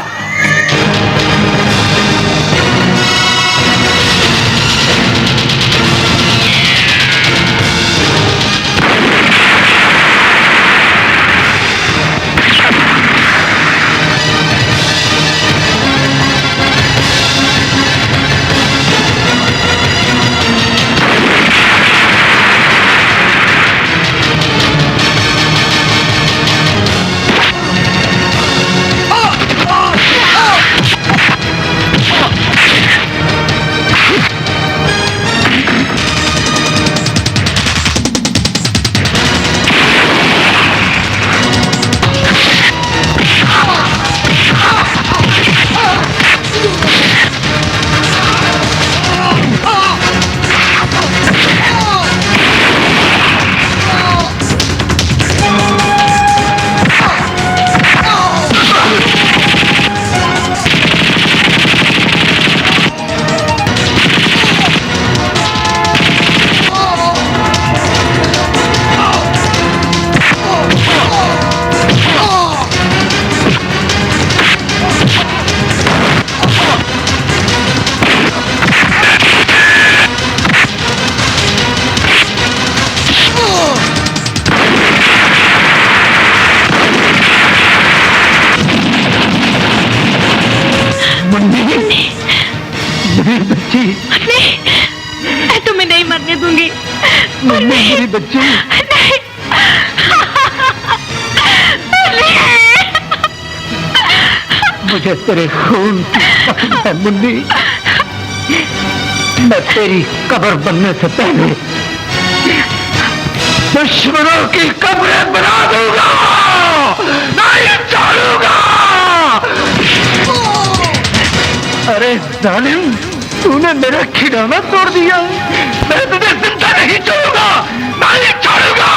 दूंगी। मेरी बच्ची। नहीं। मुझे तेरे खून की कसम है मुन्नी, मैं तेरी कब्र बनने से पहले दुश्मनों की कब्रें बना दूंगा, नहीं छोड़ूंगा। अरे जालिम, तूने मेरा खिलौना तोड़ दिया, मैं तुझे जिंदा नहीं छोड़ूंगा, नहीं छोड़ूंगा।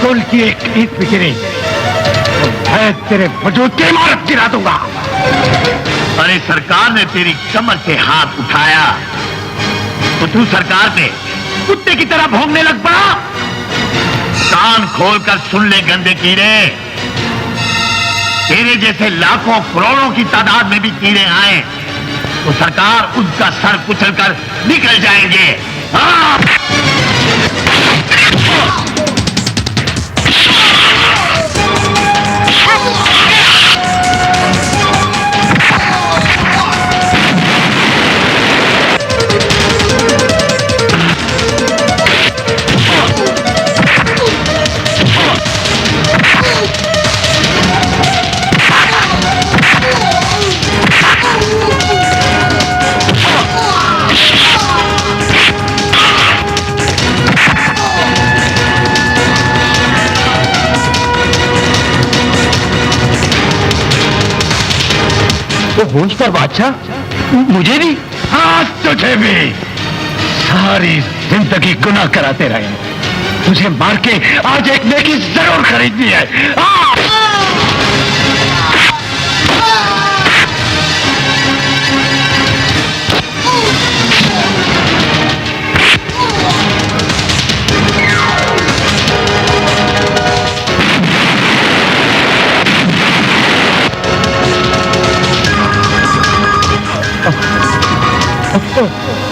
पुल की एक ईंट भी गिरी तो मैं तेरे वजूद की इमारत गिरा दूंगा। अरे सरकार ने तेरी कमर से हाथ उठाया तो तू सरकार पे कुत्ते की तरह भौंकने लग पड़ा। कान खोलकर सुन ले गंदे कीड़े, तेरे जैसे लाखों करोड़ों की तादाद में भी कीड़े आए तो सरकार उनका सर कुचलकर निकल जाएंगे। हाँ। वो होश पर बादशाह, मुझे भी? हाँ तुझे भी। सारी जिंदगी गुनाह कराते रहे, तुझे मार के आज एक नेकी जरूर खरीदनी है।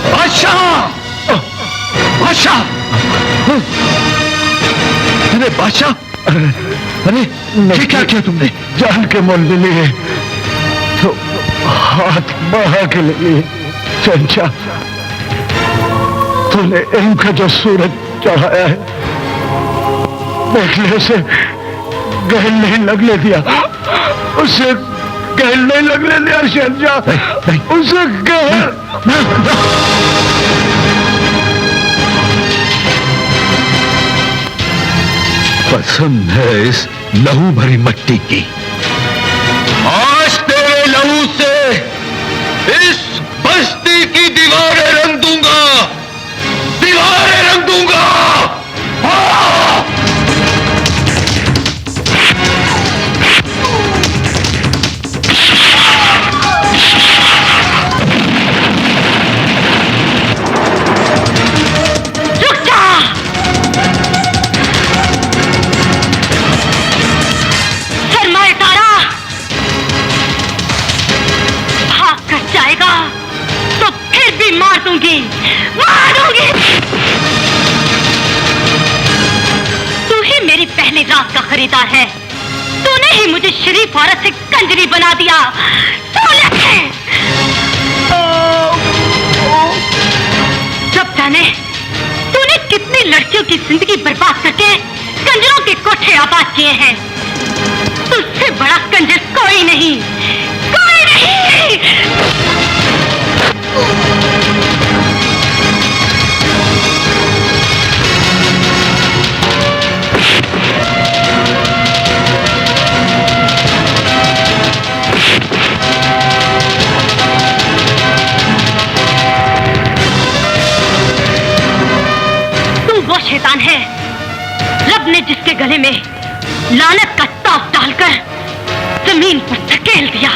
बादशाह, बादशाह, अरे बादशाह, अरे ये क्या किया तुमने? जान के मोल में लिए तो हाथ बहा के लिए चंचा, तूने इनका जो सूरज चढ़ाया है देखने से गहल नहीं लगने दिया, उसे गहल नहीं लगने दिया शहंशाह, उसे गहल। कसम है इस लहू भरी मिट्टी की, आज तेरे लहू से इस बस्ती की दीवारें रंग दूंगा, दीवारें रंग दूंगा। जाएगा। मारूंगी, मारूंगी। तू ही मेरी पहली रात का खरीदार है। तूने ही मुझे शरीफ औरत से कंजरी बना दिया। तूने जब जाने तूने कितनी लड़कियों की जिंदगी बर्बाद करके कंजरों के कोठे आबाद किए हैं। तुझसे बड़ा कंजर कोई नहीं, कोई नहीं। तू वो शैतान है रब ने जिसके गले में लानत का ताव डालकर जमीन पर धकेल दिया।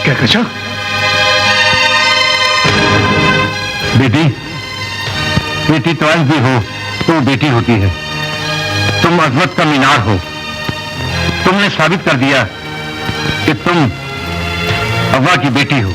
क्या कचा? बेटी, बेटी तो आज भी हो तो बेटी होती है। तुम अजमत का मीनार हो। तुमने साबित कर दिया कि तुम अव्वा की बेटी हो।